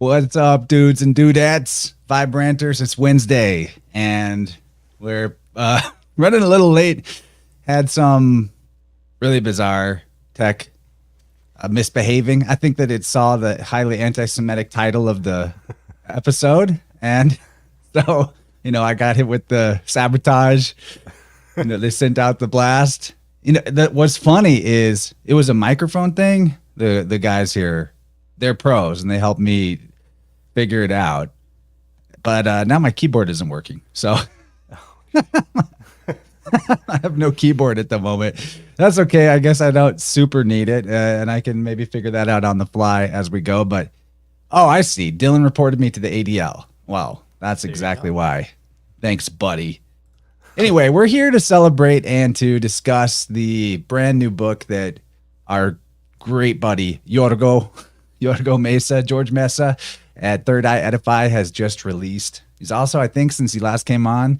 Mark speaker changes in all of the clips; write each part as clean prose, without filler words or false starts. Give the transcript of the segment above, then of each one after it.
Speaker 1: What's up, dudes and dudettes, vibranters? It's Wednesday, and we're running a little late. Had some really bizarre tech misbehaving. I think that it saw the highly anti-Semitic title of the episode, and so I got hit with the sabotage. They sent out the blast. What's funny is it was a microphone thing. The guys here, they're pros, and they helped me figure it out. But now my keyboard isn't working, so I have no keyboard at the moment. That's okay. I guess I don't super need it, and I can maybe figure that out on the fly as we go. But I see. Dylan reported me to the ADL. Wow, that's exactly why. Thanks, buddy. Anyway, we're here to celebrate and to discuss the brand new book that our great buddy Jorge Mesa, Jorge Mesa at Third Eye Edify has just released. He's also, I think, since he last came on,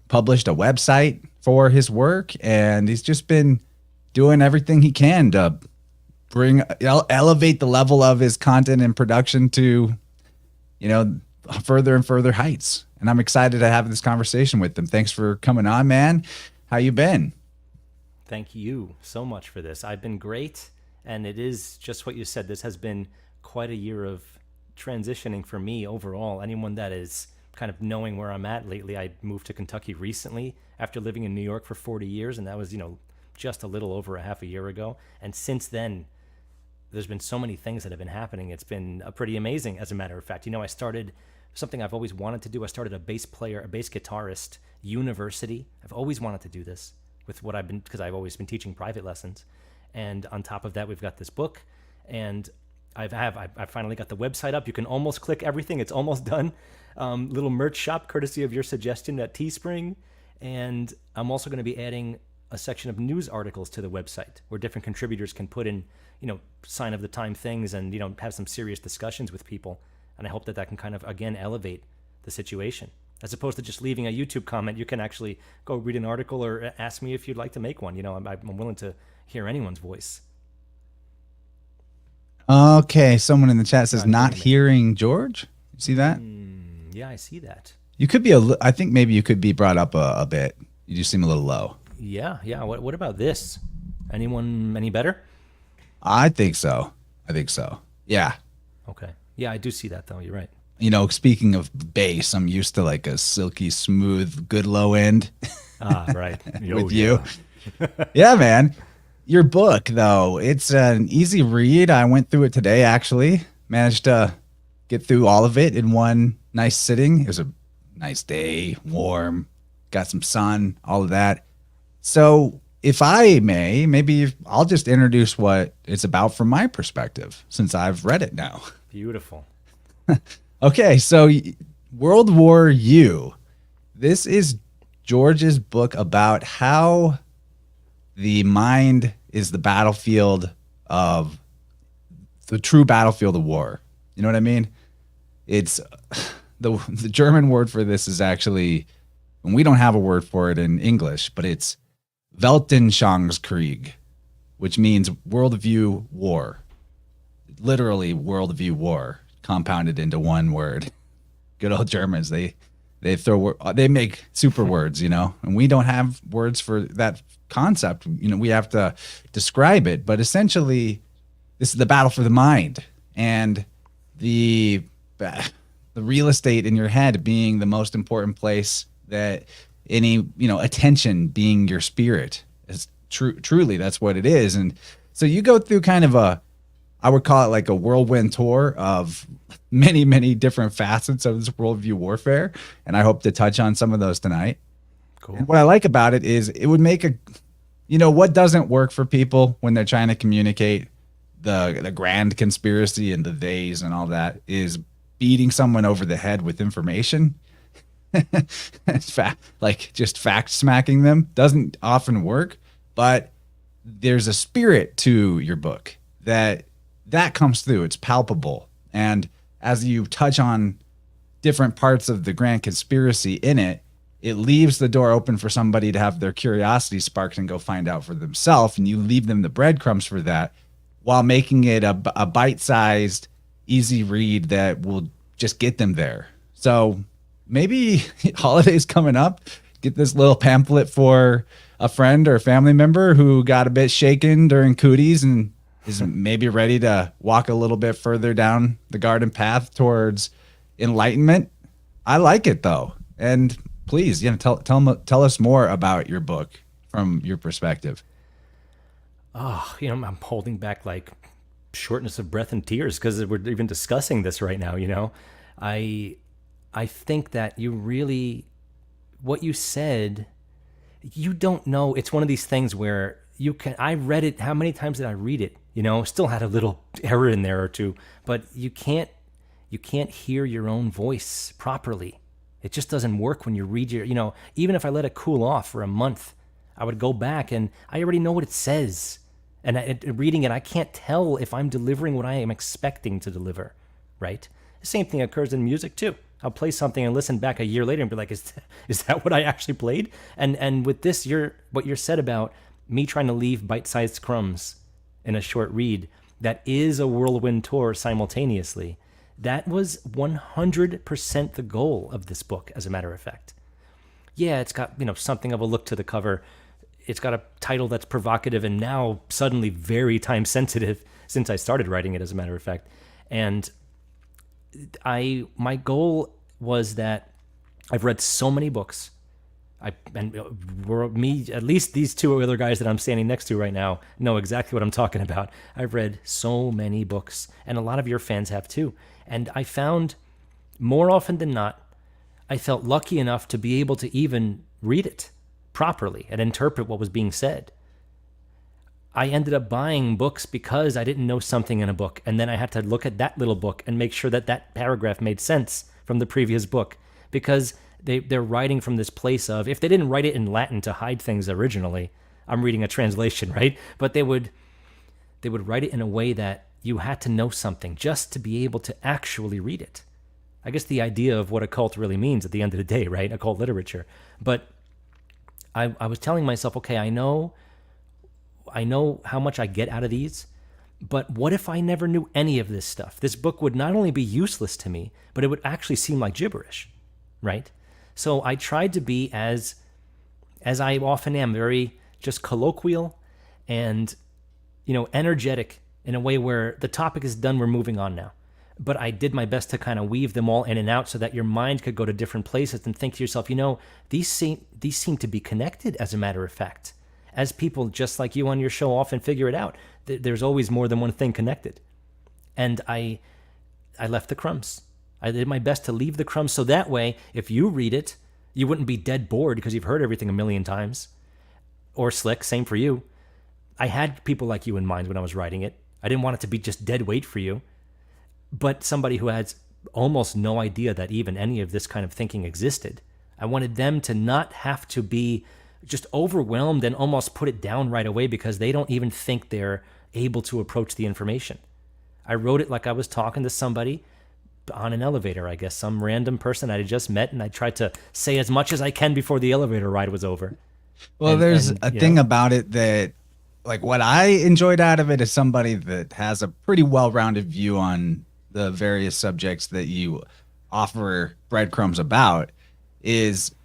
Speaker 1: published a website for his work, and he's just been doing everything he can to elevate the level of his content and production to, further and further heights. And I'm excited to have this conversation with him. Thanks for coming on, man. How you been?
Speaker 2: Thank you so much for this. I've been great, and it is just what you said. This has been quite a year of transitioning for me overall. Anyone that is kind of knowing where I'm at lately, I moved to Kentucky recently after living in New York for 40 years, and that was, just a little over a half a year ago. And since then, there's been so many things that have been happening. It's been pretty amazing, as a matter of fact. I started something I've always wanted to do. I started a bass guitarist university. I've always wanted to do this with what because I've always been teaching private lessons. And on top of that, we've got this book, and I finally got the website up. You can almost click everything. It's almost done. Little merch shop, courtesy of your suggestion at Teespring. And I'm also going to be adding a section of news articles to the website where different contributors can put in, sign of the time things and, have some serious discussions with people. And I hope that can kind of, again, elevate the situation. As opposed to just leaving a YouTube comment, you can actually go read an article or ask me if you'd like to make one. I'm willing to hear anyone's voice.
Speaker 1: Okay, someone in the chat says not hearing George. You see that?
Speaker 2: Yeah, I see that.
Speaker 1: You could be I think maybe you could be brought up a bit. You just seem a little low.
Speaker 2: Yeah. What about this? Anyone any better?
Speaker 1: I think so. Yeah.
Speaker 2: Okay. Yeah, I do see that though. You're right.
Speaker 1: Speaking of bass, I'm used to like a silky smooth, good low end.
Speaker 2: Right.
Speaker 1: With you. Yeah, man. Your book, though, it's an easy read. I went through it today, actually. Managed to get through all of it in one nice sitting. It was a nice day, warm, got some sun, all of that. So if I may, maybe I'll just introduce what it's about from my perspective, since I've read it now.
Speaker 2: Beautiful.
Speaker 1: Okay, so World War U. This is George's book about how the mind is the battlefield of the true battlefield of war. You know what I mean? It's the German word for this is actually, and we don't have a word for it in English, but it's Weltanschauungskrieg, which means worldview war. Literally worldview war, compounded into one word. Good old Germans, they make super words, and we don't have words for that concept. We have to describe it, but essentially this is the battle for the mind, and the real estate in your head being the most important place, that any attention being your spirit. Is truly that's what it is. And so you go through kind of I would call it like a whirlwind tour of many, many different facets of this worldview warfare. And I hope to touch on some of those tonight. Cool. And what I like about it is it would make what doesn't work for people when they're trying to communicate the grand conspiracy and the theys and all that is beating someone over the head with information. Just fact smacking them doesn't often work, but there's a spirit to your book that comes through. It's palpable. And as you touch on different parts of the grand conspiracy in it, it leaves the door open for somebody to have their curiosity sparked and go find out for themselves. And you leave them the breadcrumbs for that while making it a bite-sized easy read that will just get them there. So maybe holidays coming up, get this little pamphlet for a friend or a family member who got a bit shaken during cooties and is maybe ready to walk a little bit further down the garden path towards enlightenment. I like it though. And please, tell us more about your book from your perspective.
Speaker 2: Oh, I'm holding back like shortness of breath and tears because we're even discussing this right now. I think that what you said, you don't know. It's one of these things where I read it. How many times did I read it? Still had a little error in there or two, but you can't hear your own voice properly. It just doesn't work when you read even if I let it cool off for a month, I would go back and I already know what it says. And reading it, I can't tell if I'm delivering what I am expecting to deliver, right? The same thing occurs in music too. I'll play something and listen back a year later and be like, is that what I actually played? And with this, what you're said about me trying to leave bite-sized crumbs in a short read that is a whirlwind tour simultaneously, that was 100% the goal of this book, as a matter of fact. Yeah, it's got, something of a look to the cover. It's got a title that's provocative and now suddenly very time sensitive since I started writing it, as a matter of fact. And my goal was that I've read so many books. At least these two other guys that I'm standing next to right now know exactly what I'm talking about. I've read so many books, and a lot of your fans have too. And I found more often than not, I felt lucky enough to be able to even read it properly and interpret what was being said. I ended up buying books because I didn't know something in a book, and then I had to look at that little book and make sure that paragraph made sense from the previous book, because they're writing from this place of, if they didn't write it in Latin to hide things originally, I'm reading a translation, right? But they would write it in a way that you had to know something just to be able to actually read it. I guess the idea of what occult really means at the end of the day, right? Occult literature. But I was telling myself, okay, I know how much I get out of these, but what if I never knew any of this stuff? This book would not only be useless to me, but it would actually seem like gibberish, right? So I tried to be, as I often am, very just colloquial and, energetic in a way where the topic is done, we're moving on now. But I did my best to kind of weave them all in and out so that your mind could go to different places and think to yourself, these seem to be connected, as a matter of fact. As people just like you on your show often figure it out, there's always more than one thing connected. And I left the crumbs. I did my best to leave the crumbs so that way, if you read it, you wouldn't be dead bored because you've heard everything a million times. Or slick, same for you. I had people like you in mind when I was writing it. I didn't want it to be just dead weight for you. But somebody who has almost no idea that even any of this kind of thinking existed. I wanted them to not have to be just overwhelmed and almost put it down right away because they don't even think they're able to approach the information. I wrote it like I was talking to somebody on an elevator, I guess, some random person I had just met, and I tried to say as much as I can before the elevator ride was over.
Speaker 1: Well, there's a thing about it that, like, what I enjoyed out of it is somebody that has a pretty well-rounded view on the various subjects that you offer breadcrumbs about, is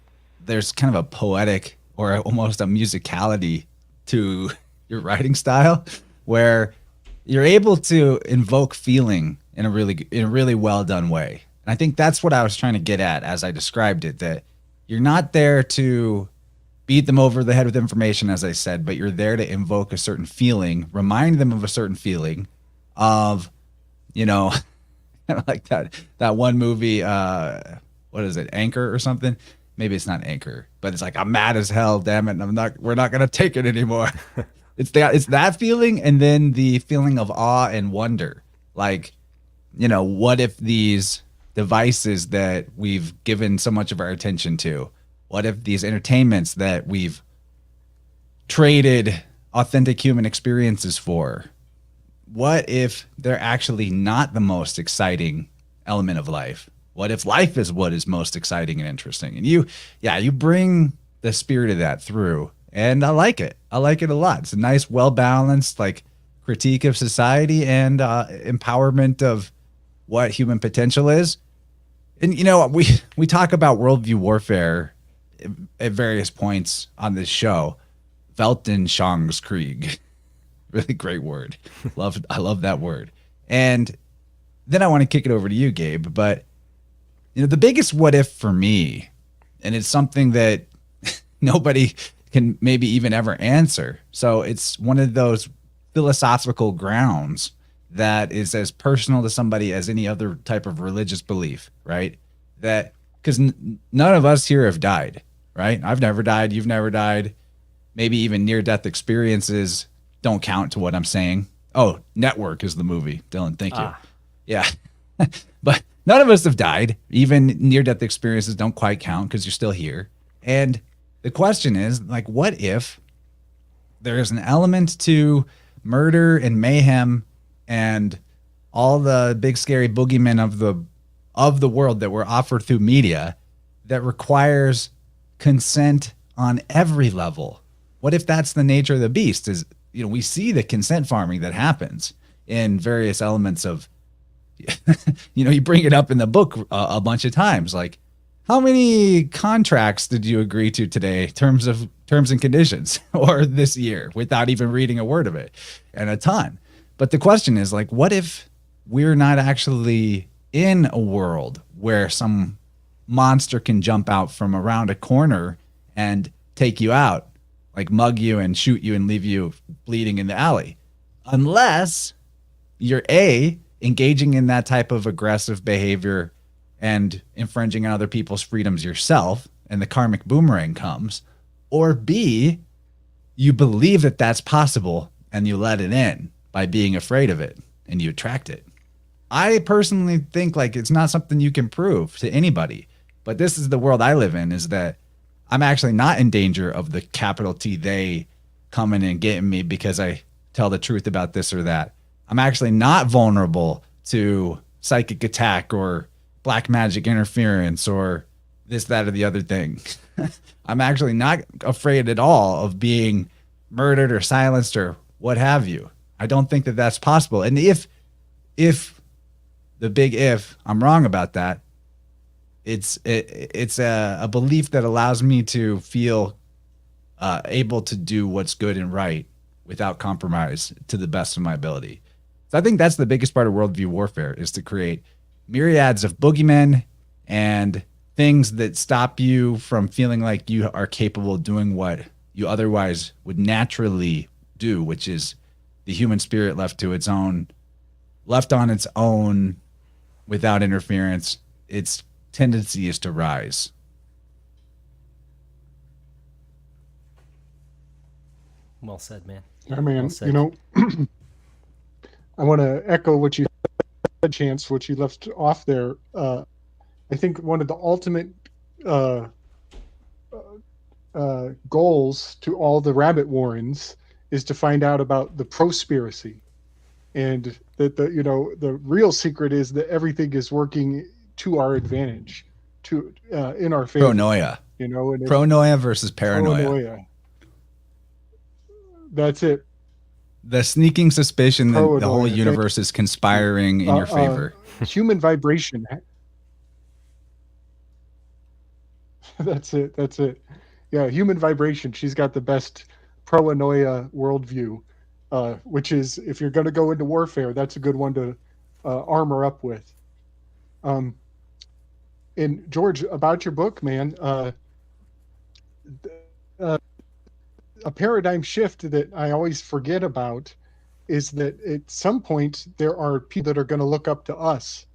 Speaker 1: there's kind of a poetic or almost a musicality to your writing style where you're able to invoke feeling in a really well done way. And I think that's what I was trying to get at as I described it, that you're not there to beat them over the head with information, as I said, but you're there to invoke a certain feeling, remind them of a certain feeling of, like that one movie, what is it, Anchor or something? Maybe it's not Anchor, but it's like, I'm mad as hell, damn it, and we're not gonna take it anymore. It's that feeling, and then the feeling of awe and wonder. Like, what if these devices that we've given so much of our attention to, what if these entertainments that we've traded authentic human experiences for, what if they're actually not the most exciting element of life? What if life is what is most exciting and interesting? And you bring the spirit of that through, and I like it. I like it a lot. It's a nice, well-balanced, like, critique of society and empowerment of what human potential is. And we talk about worldview warfare at various points on this show. Weltanschauungskrieg, really great word. I love that word. And then I want to kick it over to you, Gabe. But the biggest what if for me, and it's something that nobody can maybe even ever answer. So it's one of those philosophical grounds that is as personal to somebody as any other type of religious belief, right? That because none of us here have died, right? I've never died. You've never died. Maybe even near-death experiences don't count to what I'm saying. Oh, Network is the movie. Dylan, thank you. Yeah. But none of us have died. Even near-death experiences don't quite count because you're still here. And the question is, like, what if there's an element to murder and mayhem and all the big scary boogeymen of the world that were offered through media that requires consent on every level? What if that's the nature of the beast? Is we see the consent farming that happens in various elements of you bring it up in the book a bunch of times, like, how many contracts did you agree to today, terms and conditions, or this year, without even reading a word of it? And a ton. But the question is, like, what if we're not actually in a world where some monster can jump out from around a corner and take you out, like mug you and shoot you and leave you bleeding in the alley? Unless you're engaging in that type of aggressive behavior and infringing on other people's freedoms yourself, and the karmic boomerang comes, or B, you believe that that's possible and you let it in by being afraid of it and you attract it. I personally think, like, it's not something you can prove to anybody, but this is the world I live in, is that I'm actually not in danger of the capital T they coming and getting me because I tell the truth about this or that. I'm actually not vulnerable to psychic attack or black magic interference or this, that, or the other thing. I'm actually not afraid at all of being murdered or silenced or what have you. I don't think that that's possible. And if the big if I'm wrong about that, it's a belief that allows me to feel able to do what's good and right without compromise to the best of my ability. So I think that's the biggest part of worldview warfare, is to create myriads of boogeymen and things that stop you from feeling like you are capable of doing what you otherwise would naturally do, which is the human spirit left on its own without interference. Its tendency is to rise.
Speaker 2: Well said, man.
Speaker 3: Yeah, man.
Speaker 2: Well said.
Speaker 3: I want to echo what you said, Chance, what you left off there. I think one of the ultimate goals to all the rabbit warrens is to find out about the prospiracy, and that the real secret is that everything is working to our advantage, in our favor.
Speaker 1: Pronoia.
Speaker 3: And
Speaker 1: Pronoia versus paranoia.
Speaker 3: Pronoia. That's it.
Speaker 1: The sneaking suspicion that the whole universe is conspiring in your favor.
Speaker 3: Human vibration. That's it. Yeah, human vibration. She's got the best proanoia worldview, which is, if you're going to go into warfare, that's a good one to armor up with. And George, about your book, man, a paradigm shift that I always forget about is that at some point there are people that are going to look up to us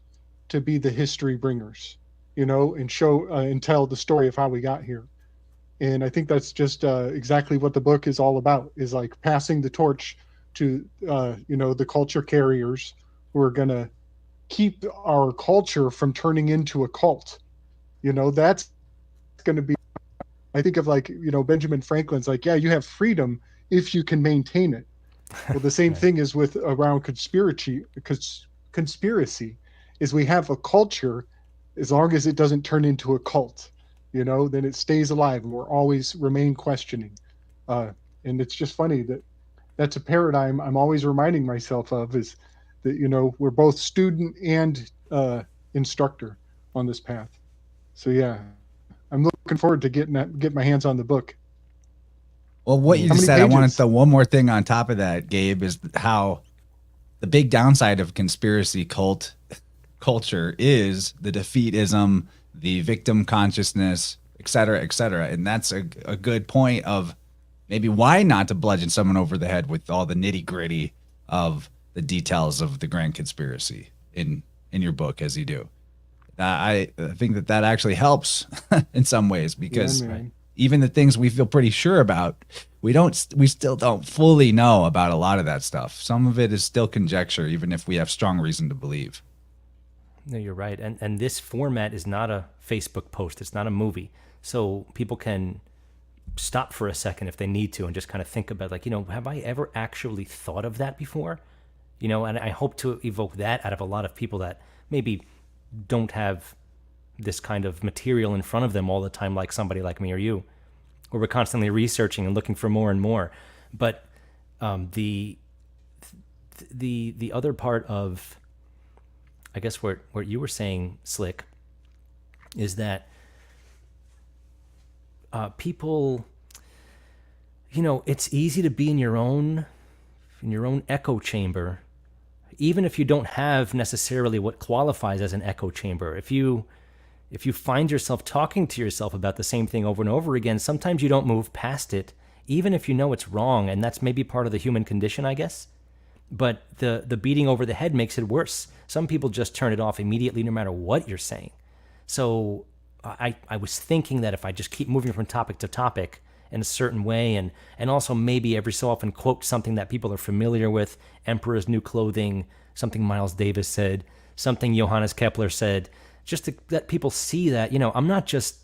Speaker 3: to be the history bringers, and show and tell the story of how we got here. And I think that's just exactly what the book is all about, is like passing the torch to, the culture carriers who are going to keep our culture from turning into a cult. That's going to be, I think of, like, Benjamin Franklin's like, yeah, you have freedom if you can maintain it. Well, the same thing is with around conspiracy, is we have a culture, as long as it doesn't turn into a cult, then it stays alive and we're always remain questioning. And it's just funny that that's a paradigm I'm always reminding myself of, is that, we're both student and instructor on this path. So yeah, I'm looking forward to get my hands on the book.
Speaker 1: Well, what you
Speaker 3: How
Speaker 1: just
Speaker 3: many
Speaker 1: said, I want to
Speaker 3: pages?
Speaker 1: throw one more thing on top of that, Gabe, is how the big downside of conspiracy cult culture is the defeatism, the victim consciousness, et cetera, et cetera. And that's a good point of maybe why not to bludgeon someone over the head with all the nitty gritty of the details of the grand conspiracy in your book as you do. I think that actually helps in some ways because
Speaker 3: man.
Speaker 1: even the things we feel pretty sure about, we still don't fully know about a lot of that stuff. Some of it is still conjecture, even if we have strong reason to believe.
Speaker 2: No, you're right. And this format is not a Facebook post. It's not a movie. So people can stop for a second if they need to and just kind of think about, like, have I ever actually thought of that before? And I hope to evoke that out of a lot of people that maybe don't have this kind of material in front of them all the time, like somebody like me or you, where we're constantly researching and looking for more and more. But the other part of, I guess, what you were saying, Slick, is that people, it's easy to be in your own echo chamber, even if you don't have necessarily what qualifies as an echo chamber. If you find yourself talking to yourself about the same thing over and over again, sometimes you don't move past it, even if you know it's wrong, and that's maybe part of the human condition, I guess. But the beating over the head makes it worse. Some people just turn it off immediately no matter what you're saying. So I was thinking that if I just keep moving from topic to topic in a certain way, and also maybe every so often quote something that people are familiar with, Emperor's New Clothing, something Miles Davis said, something Johannes Kepler said, just to let people see that, I'm not just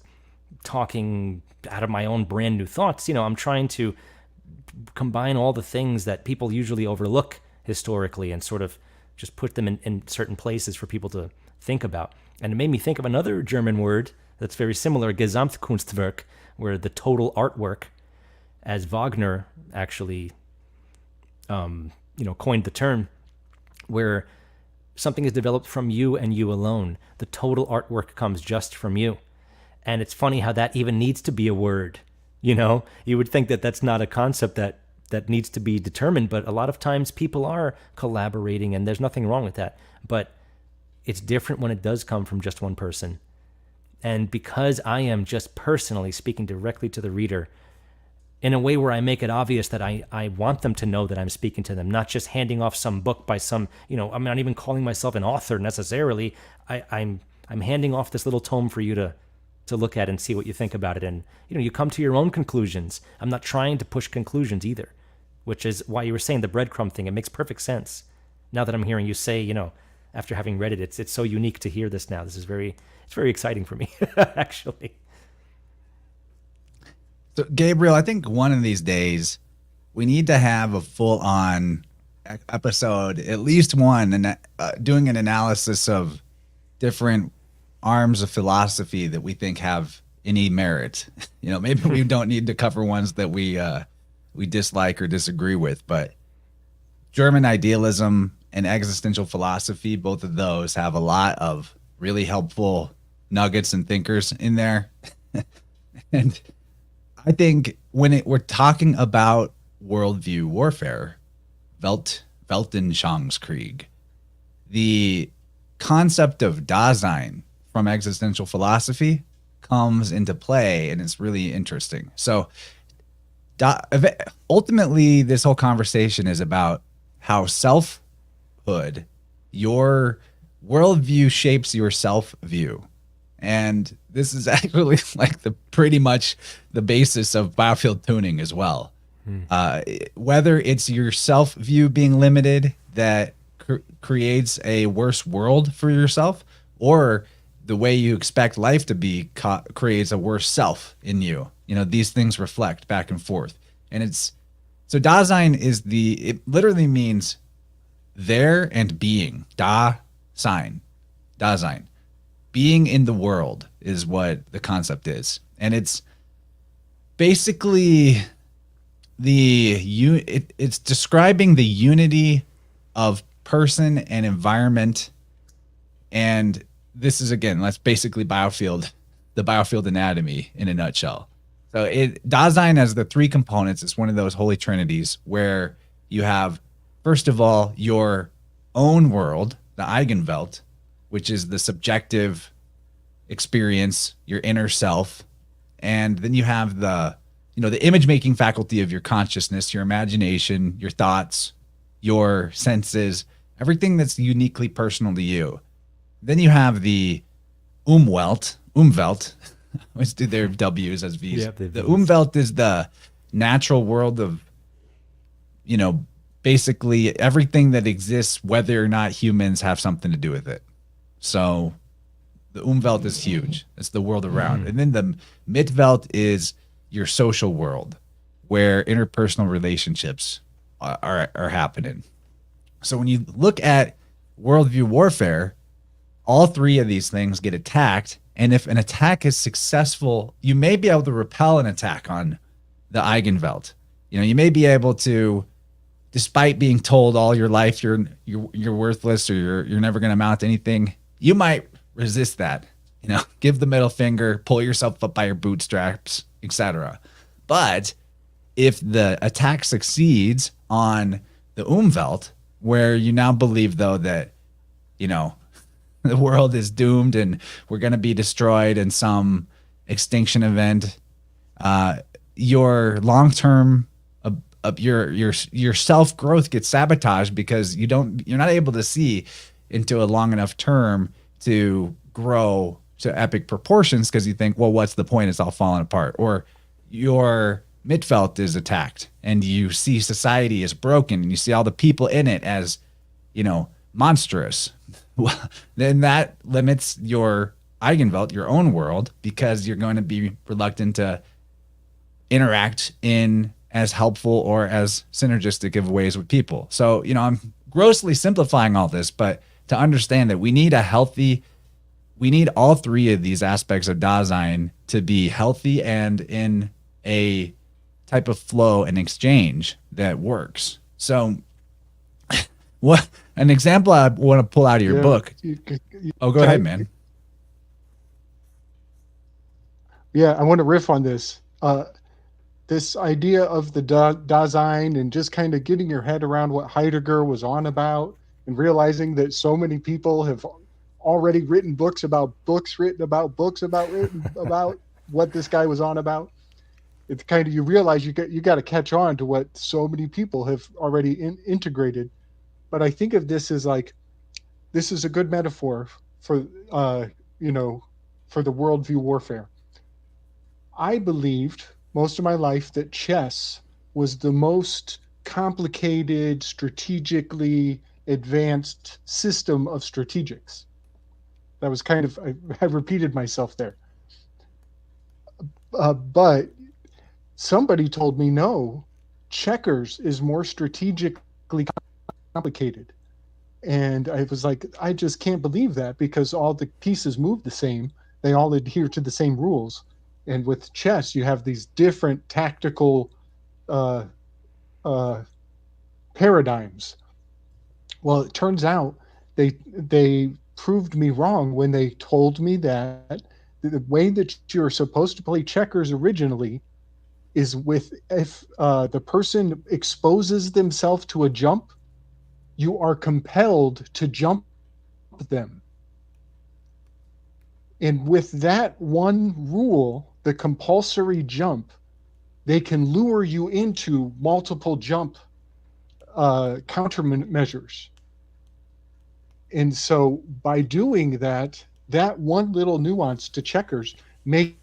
Speaker 2: talking out of my own brand new thoughts. I'm trying to combine all the things that people usually overlook historically and sort of just put them in certain places for people to think about. And it made me think of another German word that's very similar, Gesamtkunstwerk, where the total artwork, as Vagner actually, coined the term, where something is developed from you and you alone. The total artwork comes just from you. And it's funny how that even needs to be a word. You would think that that's not a concept that needs to be determined, but a lot of times people are collaborating, and there's nothing wrong with that. But it's different when it does come from just one person. And because I am just personally speaking directly to the reader in a way where I make it obvious that I want them to know that I'm speaking to them, not just handing off some book by some, I'm not even calling myself an author necessarily. I'm handing off this little tome for you to look at and see what you think about it. And, you come to your own conclusions. I'm not trying to push conclusions either, which is why you were saying the breadcrumb thing. It makes perfect sense. Now that I'm hearing you say, after having read it, it's so unique to hear this now. This is very exciting for me, actually.
Speaker 1: So, Gabriel, I think one of these days we need to have a full-on episode, at least one, and doing an analysis of different arms of philosophy that we think have any merit. Maybe we don't need to cover ones that we dislike or disagree with, but German idealism and existential philosophy, both of those have a lot of really helpful nuggets and thinkers in there. And I think when we're talking about worldview warfare, Weltanschauungskrieg, the concept of Dasein from existential philosophy comes into play, and it's really interesting. So ultimately, this whole conversation is about how selfhood, your worldview, shapes your self-view. And this is actually like pretty much the basis of biofield tuning as well. Whether it's your self-view being limited that creates a worse world for yourself, or the way you expect life to be creates a worse self in you. These things reflect back and forth. And so Dasein it literally means there and being. Dasein. Being in the world is what the concept is. And it's basically it's describing the unity of person and environment And this is, again, that's basically the biofield anatomy in a nutshell. So Dasein has the three components. It's one of those holy trinities where you have, first of all, your own world, the Eigenwelt, which is the subjective experience, your inner self. And then you have the image making faculty of your consciousness, your imagination, your thoughts, your senses, everything that's uniquely personal to you. Then you have the Umwelt. Let's do their W's as V's.
Speaker 2: Yep,
Speaker 1: the Umwelt is the natural world of, basically everything that exists, whether or not humans have something to do with it. So the Umwelt is huge. It's the world around. And then the Mitwelt is your social world, where interpersonal relationships are happening. So when you look at worldview warfare, all three of these things get attacked. And if an attack is successful, you may be able to repel an attack on the Eigenwelt. You may be able to, despite being told all your life you're worthless or you're never going to amount to anything, you might resist that. Give the middle finger, pull yourself up by your bootstraps, etc. But if the attack succeeds on the Umwelt, where you now believe, though, that the world is doomed and we're going to be destroyed in some extinction event, your long-term your self-growth gets sabotaged because you're not able to see into a long enough term to grow to epic proportions, because you think, well, what's the point? It's all falling apart. Or your Mitwelt is attacked and you see society is broken and you see all the people in it as, monstrous. Then that limits your Eigenwelt, your own world, because you're going to be reluctant to interact in as helpful or as synergistic of ways with people. So, I'm grossly simplifying all this, but to understand that we need all three of these aspects of Dasein to be healthy and in a type of flow and exchange that works. So what an example I want to pull out of your book. Go ahead, man.
Speaker 3: Yeah, I want to riff on this. This idea of the Dasein and just kind of getting your head around what Heidegger was on about, and realizing that so many people have already written books about books written about what this guy was on about. It's kind of, you realize you got to catch on to what so many people have already integrated. But I think of this as like, this is a good metaphor for for the worldview warfare. I believed most of my life that chess was the most complicated, strategically advanced system of strategics. That was kind of, I repeated myself there. But somebody told me, no, checkers is more strategically complicated. And I was like, I just can't believe that, because all the pieces move the same. They all adhere to the same rules. And with chess, you have these different tactical paradigms. Well, it turns out they proved me wrong when they told me that the way that you're supposed to play checkers originally is if the person exposes themselves to a jump, you are compelled to jump them. And with that one rule, the compulsory jump, they can lure you into multiple jump countermeasures. And so by doing that one little nuance to checkers makes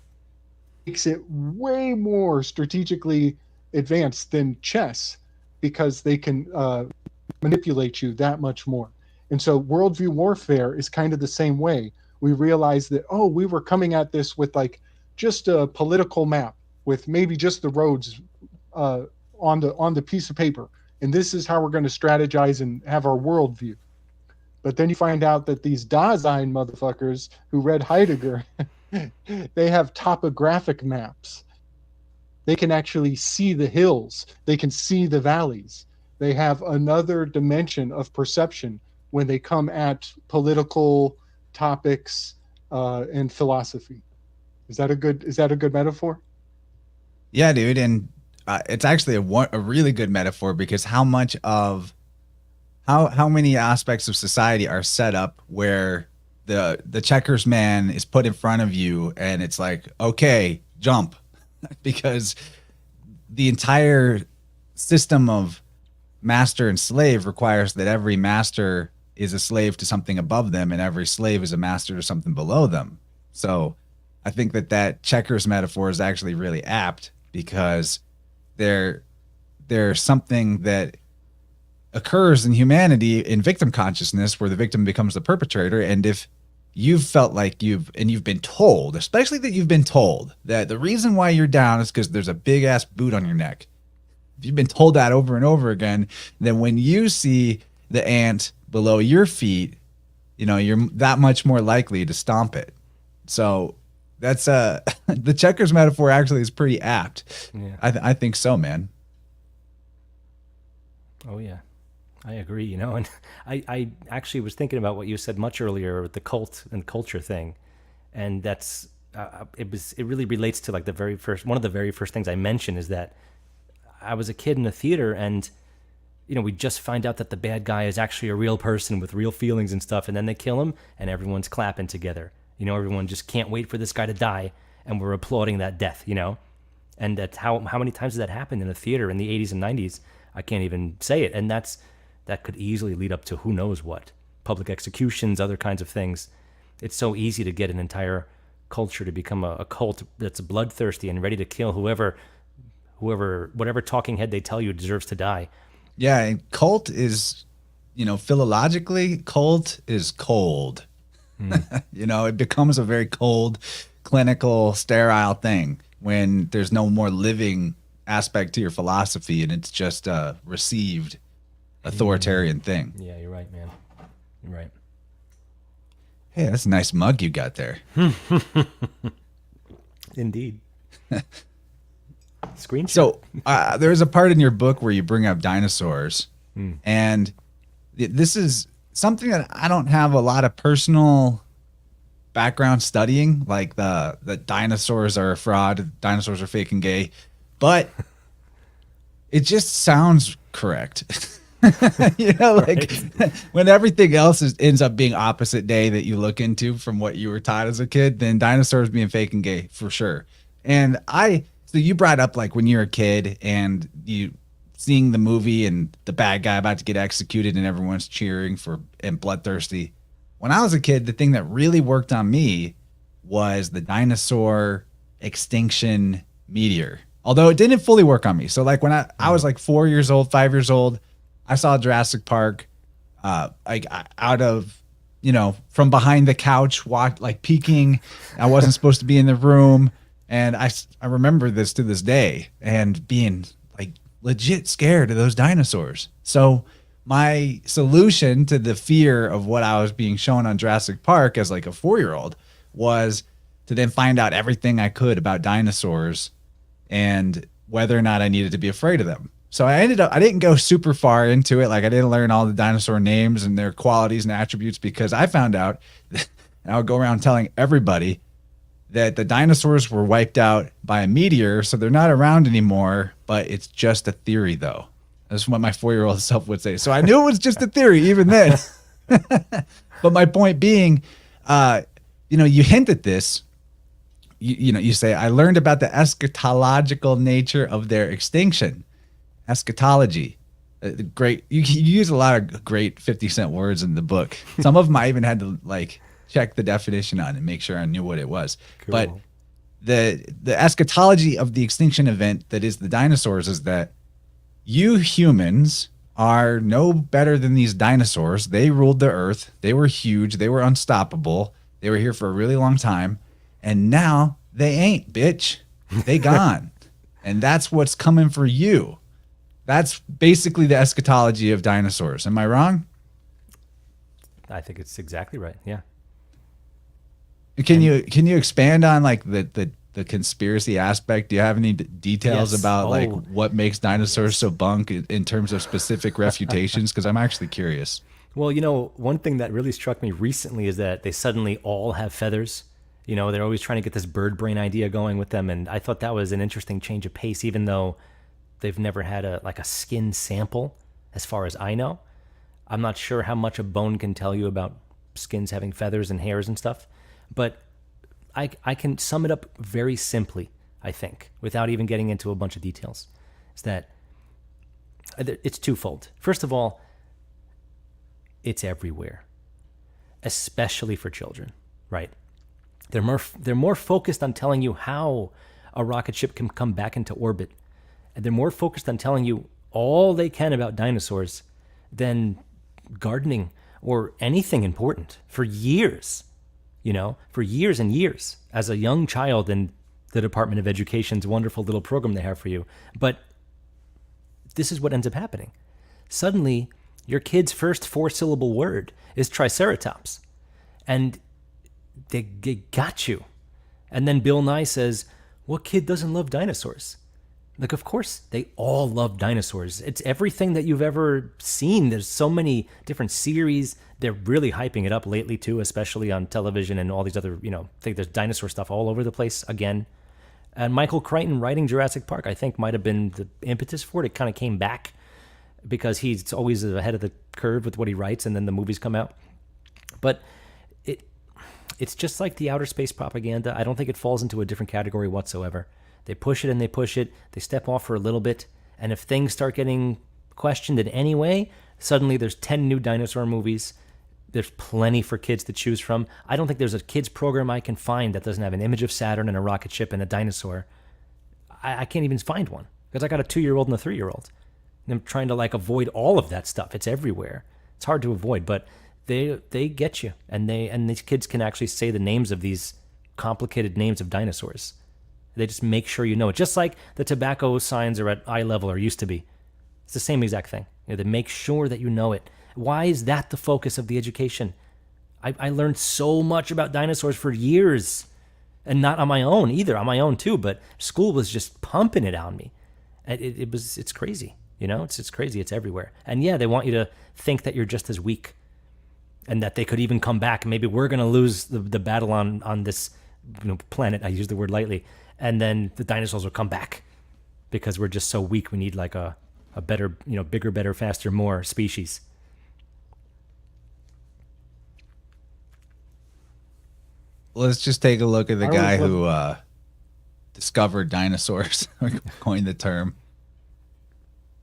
Speaker 3: it way more strategically advanced than chess, because they can manipulate you that much more. And so worldview warfare is kind of the same way. We realized that, we were coming at this with like just a political map with maybe just the roads on the piece of paper. And this is how we're going to strategize and have our worldview. But then you find out that these Dasein motherfuckers who read Heidegger, they have topographic maps. They can actually see the hills. They can see the valleys. They have another dimension of perception when they come at political topics, and philosophy. Is that a good metaphor?
Speaker 1: Yeah, dude, and it's actually a really good metaphor because how many aspects of society are set up where the checkers man is put in front of you and it's like, okay, jump, because the entire system of master and slave requires that every master is a slave to something above them and every slave is a master to something below them. So I think that checkers metaphor is actually really apt because there's something that occurs in humanity in victim consciousness where the victim becomes the perpetrator. And if you've felt like you've been told, especially that you've been told that the reason why you're down is because there's a big ass boot on your neck. If you've been told that over and over again, then when you see the ant below your feet, you're that much more likely to stomp it. So that's the checkers metaphor actually is pretty apt.
Speaker 2: Yeah.
Speaker 1: I think so, man.
Speaker 2: Oh yeah, I agree. And I actually was thinking about what you said much earlier with the cult and culture thing, and that's it really relates to like one of the very first things I mentioned is that I was a kid in a theater and we just find out that the bad guy is actually a real person with real feelings and stuff, and then they kill him and everyone's clapping together. Everyone just can't wait for this guy to die and we're applauding that death, and that's how many times has that happened in a theater in the 80s and 90s? I can't even say it. And that could easily lead up to who knows what, public executions, other kinds of things. It's so easy to get an entire culture to become a cult that's bloodthirsty and ready to kill whatever talking head they tell you deserves to die.
Speaker 1: Yeah, and cult is, philologically, cult is cold. It becomes a very cold, clinical, sterile thing when there's no more living aspect to your philosophy and it's just a received authoritarian thing.
Speaker 2: Yeah, you're right, man. You're right.
Speaker 1: Hey, that's a nice mug you got there.
Speaker 2: Indeed. Screenshot.
Speaker 1: So there's a part in your book where you bring up dinosaurs, and this is something that I don't have a lot of personal background studying, like the dinosaurs are a fraud, dinosaurs are fake and gay, but it just sounds correct. Like when everything else ends up being opposite day that you look into from what you were taught as a kid, then dinosaurs being fake and gay for sure. And so you brought up like when you're a kid and you seeing the movie and the bad guy about to get executed and everyone's cheering and bloodthirsty. When I was a kid, the thing that really worked on me was the dinosaur extinction meteor. Although it didn't fully work on me. So like when I was like 4 years old, 5 years old, I saw Jurassic Park, like out of, from behind the couch, like peeking. I wasn't supposed to be in the room. And I remember this to this day and being like legit scared of those dinosaurs. So my solution to the fear of what I was being shown on Jurassic Park as like a 4-year-old was to then find out everything I could about dinosaurs and whether or not I needed to be afraid of them. So I didn't go super far into it. Like I didn't learn all the dinosaur names and their qualities and attributes because I found out, and I would go around telling everybody that the dinosaurs were wiped out by a meteor. So they're not around anymore, but it's just a theory though. That's what my 4-year-old self would say. So I knew it was just a theory even then. But my point being, you hint at this. You say, I learned about the eschatological nature of their extinction. Eschatology. Great. You use a lot of great 50-cent words in the book. Some of them I even had to like check the definition on and make sure I knew what it was. Cool. But the eschatology of the extinction event that is the dinosaurs is that you humans are no better than these dinosaurs. They ruled the earth. They were huge. They were unstoppable. They were here for a really long time. And now they ain't, bitch. They gone. And that's what's coming for you. That's basically the eschatology of dinosaurs. Am I wrong?
Speaker 2: I think it's exactly right. Yeah.
Speaker 1: Can you expand on like the the conspiracy aspect? Do you have any details about like what makes dinosaurs so bunk in terms of specific refutations? Because I'm actually curious.
Speaker 2: Well, one thing that really struck me recently is that they suddenly all have feathers. They're always trying to get this bird brain idea going with them, and I thought that was an interesting change of pace, even though they've never had a skin sample, as far as I know. I'm not sure how much a bone can tell you about skins having feathers and hairs and stuff, but I can sum it up very simply, I think, without even getting into a bunch of details. Is that it's twofold. First of all, it's everywhere, especially for children, right? They're more focused on telling you how a rocket ship can come back into orbit, and they're more focused on telling you all they can about dinosaurs than gardening or anything important for years, for years and years as a young child in the Department of Education's wonderful little program they have for you. But this is what ends up happening. Suddenly, your kid's first 4-syllable word is Triceratops, and they got you. And then Bill Nye says, what kid doesn't love dinosaurs? Like, of course, they all love dinosaurs. It's everything that you've ever seen. There's so many different series. They're really hyping it up lately, too, especially on television and all these other, I think there's dinosaur stuff all over the place again. And Michael Crichton writing Jurassic Park, I think, might have been the impetus for it. It kind of came back because he's always ahead of the curve with what he writes, and then the movies come out. But it's just like the outer space propaganda. I don't think it falls into a different category whatsoever. They push it and they push it. They step off for a little bit. And if things start getting questioned in any way, suddenly there's 10 new dinosaur movies. There's plenty for kids to choose from. I don't think there's a kids program I can find that doesn't have an image of Saturn and a rocket ship and a dinosaur. I can't even find one because I got a 2-year-old and a 3-year-old. And I'm trying to avoid all of that stuff. It's everywhere. It's hard to avoid, but they get you. And these kids can actually say the names of these complicated names of dinosaurs. They just make sure you know it. Just like the tobacco signs are at eye level or used to be. It's the same exact thing. They make sure that you know it. Why is that the focus of the education? I learned so much about dinosaurs for years, and not on my own either. On my own too, but school was just pumping it on me. It's crazy. It's crazy. It's everywhere. And yeah, they want you to think that you're just as weak, and that they could even come back. Maybe we're going to lose the battle on this planet. I use the word lightly. And then the dinosaurs will come back because we're just so weak. We need a better, bigger, better, faster, more species.
Speaker 1: Let's just take a look at the guy who discovered dinosaurs, coined the term.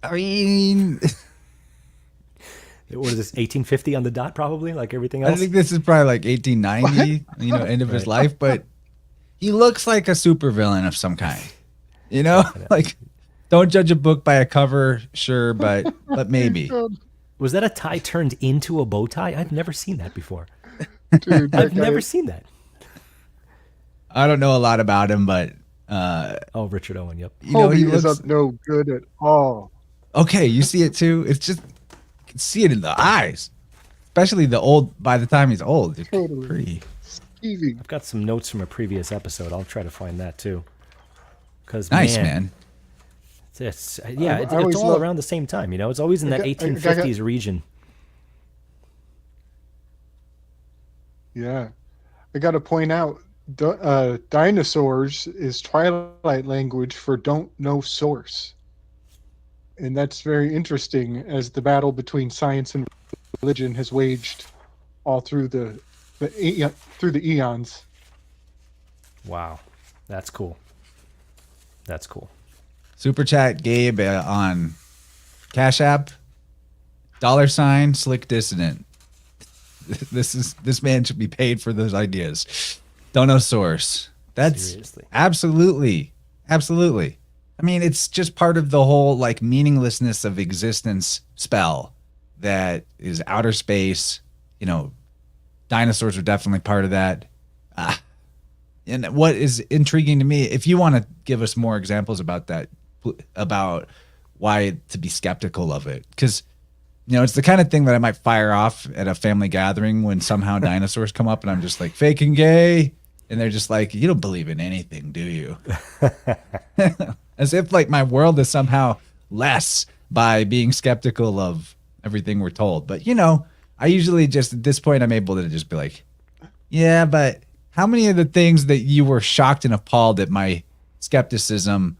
Speaker 1: I mean,
Speaker 2: what is this, 1850 on the dot, probably, like everything else?
Speaker 1: I think this is probably like 1890, end of his life, but he looks like a supervillain of some kind. Don't judge a book by a cover, sure, but maybe.
Speaker 2: Was that a tie turned into a bow tie? I've never seen that before.
Speaker 3: Dude,
Speaker 2: I've never seen that.
Speaker 1: I don't know a lot about him, but
Speaker 2: Richard Owen, yep.
Speaker 3: He is up no good at all.
Speaker 1: Okay, you see it too. It's just you can see it in the eyes, especially the old. By the time he's old, it's pretty.
Speaker 3: Stevie.
Speaker 2: I've got some notes from a previous episode. I'll try to find that too. Because
Speaker 1: nice, man.
Speaker 2: It's all around the same time. It's always in that 1850s region.
Speaker 3: Yeah, I got to point out, dinosaurs is Twilight language for don't know source, and that's very interesting as the battle between science and religion has waged all through the eons.
Speaker 2: Wow, that's cool. That's cool.
Speaker 1: Super chat, Gabe, on Cash App, $ Slick Dissident. This man should be paid for those ideas. Dinosaurs. That's seriously. Absolutely. I mean, it's just part of the whole meaninglessness of existence spell that is outer space. Dinosaurs are definitely part of that. And what is intriguing to me, if you want to give us more examples about that, about why to be skeptical of it, because it's the kind of thing that I might fire off at a family gathering when somehow dinosaurs come up and I'm just like, fake and gay. And they're just like, you don't believe in anything, do you? As if like my world is somehow less by being skeptical of everything we're told. But, you know, I usually just at this point, I'm able to just be like, yeah, but how many of the things that you were shocked and appalled at my skepticism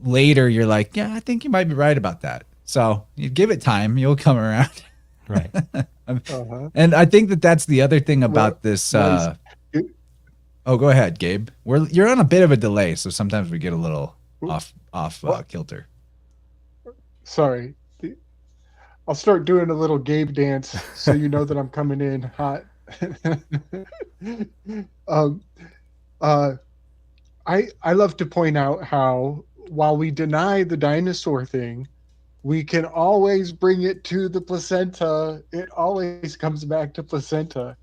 Speaker 1: later, you're like, yeah, I think you might be right about that. So you give it time, you'll come around.
Speaker 2: Right.
Speaker 1: And I think that that's the other thing about this. Oh, go ahead, Gabe. You're on a bit of a delay, so sometimes we get a little off kilter.
Speaker 3: Sorry. I'll start doing a little Gabe dance so you know that I'm coming in hot. I love to point out how while we deny the dinosaur thing, we can always bring it to the placenta. It always comes back to placenta.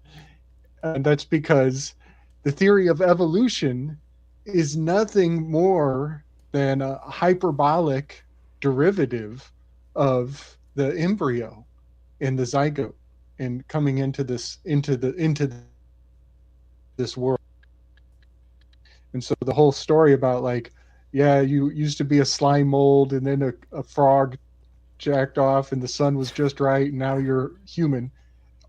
Speaker 3: And that's because the theory of evolution is nothing more than a hyperbolic derivative of the embryo in the zygote and coming into this world. And so the whole story about like, yeah, you used to be a slime mold and then a frog jacked off and the sun was just right and now you're human.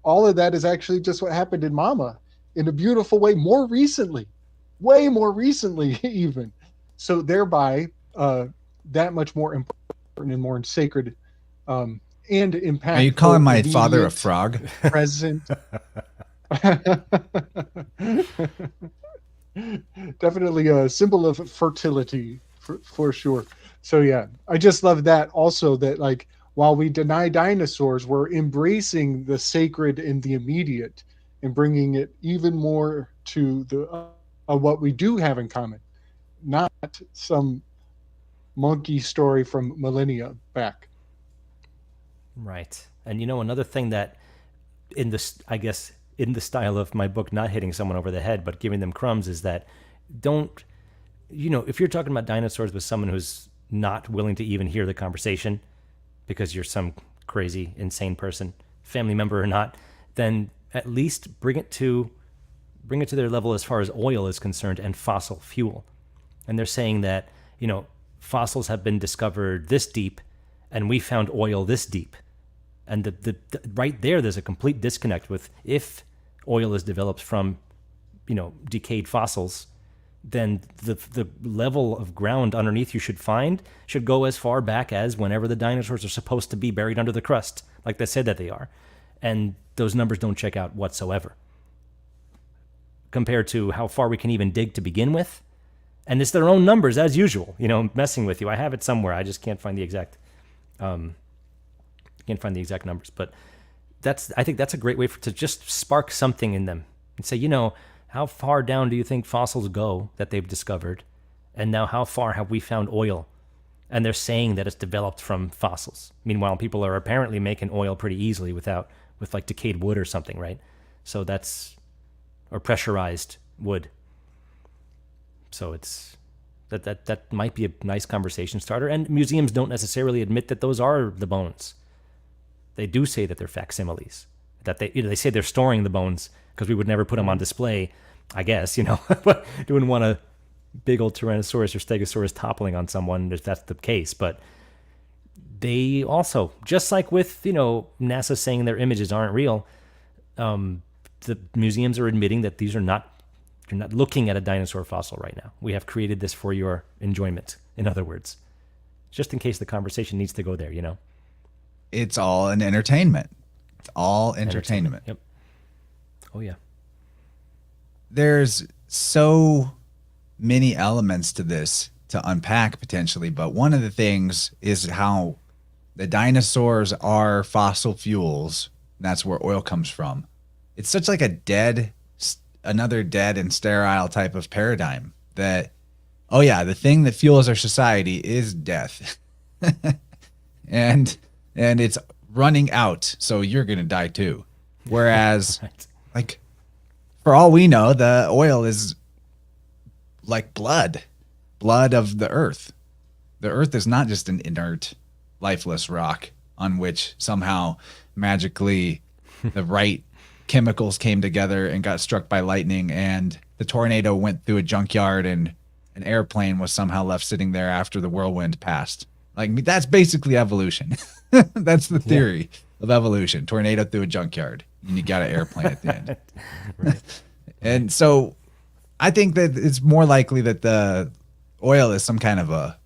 Speaker 3: All of that is actually just what happened in Mama in a beautiful way way more recently even. So thereby that much more important and more sacred and impactful.
Speaker 1: Are you calling my father a frog?
Speaker 3: Present. Definitely a symbol of fertility for sure. So yeah, I just love that also, that like while we deny dinosaurs, we're embracing the sacred and the immediate and bringing it even more to the what we do have in common, not some monkey story from millennia back.
Speaker 2: Right. And you know, another thing that in this, I guess, in the style of my book, not hitting someone over the head, but giving them crumbs, is that don't, you know, if you're talking about dinosaurs with someone who's not willing to even hear the conversation because you're some crazy, insane person, family member or not, then at least bring it to their level as far as oil is concerned and fossil fuel. And they're saying that, you know, fossils have been discovered this deep and we found oil this deep. And the right there's a complete disconnect with, if oil is developed from, you know, decayed fossils, then the level of ground underneath you should go as far back as whenever the dinosaurs are supposed to be buried under the crust, like they said that they are. And those numbers don't check out whatsoever compared to how far we can even dig to begin with. And it's their own numbers as usual, you know, messing with you. I have it somewhere. I just can't find the exact numbers, but I think that's a great way to just spark something in them and say, you know, how far down do you think fossils go that they've discovered? And now how far have we found oil? And they're saying that it's developed from fossils. Meanwhile, people are apparently making oil pretty easily with like decayed wood or something, right? So or pressurized wood. So it's that might be a nice conversation starter. And museums don't necessarily admit that those are the bones. They do say that they're facsimiles, that they say they're storing the bones because we would never put them on display, I guess, you know, but you wouldn't want a big old Tyrannosaurus or Stegosaurus toppling on someone if that's the case. But they also, just like with, you know, NASA saying their images aren't real, the museums are admitting that you're not looking at a dinosaur fossil right now. We have created this for your enjoyment, in other words, just in case the conversation needs to go there, you know?
Speaker 1: It's all an entertainment. It's all entertainment.
Speaker 2: Yep. Oh, yeah.
Speaker 1: There's so many elements to this to unpack potentially, but one of the things is how the dinosaurs are fossil fuels. And that's where oil comes from. It's such like another dead and sterile type of paradigm that, oh yeah, the thing that fuels our society is death. and it's running out, so you're going to die too. Whereas,
Speaker 2: right.
Speaker 1: Like, for all we know, the oil is like blood of the earth. The earth is not just an inert, lifeless rock on which somehow magically the right chemicals came together and got struck by lightning, and the tornado went through a junkyard and an airplane was somehow left sitting there after the whirlwind passed. Like, that's basically evolution. That's the theory of evolution. Tornado through a junkyard, and you got an airplane at the end.
Speaker 2: Right.
Speaker 1: And so I think that it's more likely that the oil is some kind of a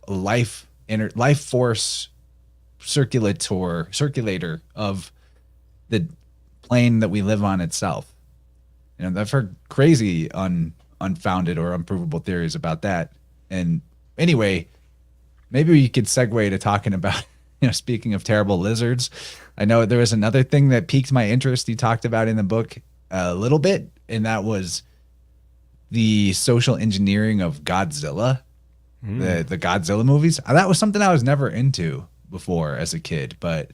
Speaker 1: life force circulator of the plane that we live on itself. You know, I've heard crazy unfounded or unprovable theories about that. And anyway, maybe we could segue to talking about, you know, speaking of terrible lizards, I know there was another thing that piqued my interest you talked about in the book a little bit, and that was the social engineering of Godzilla, the Godzilla movies. That was something I was never into before as a kid, but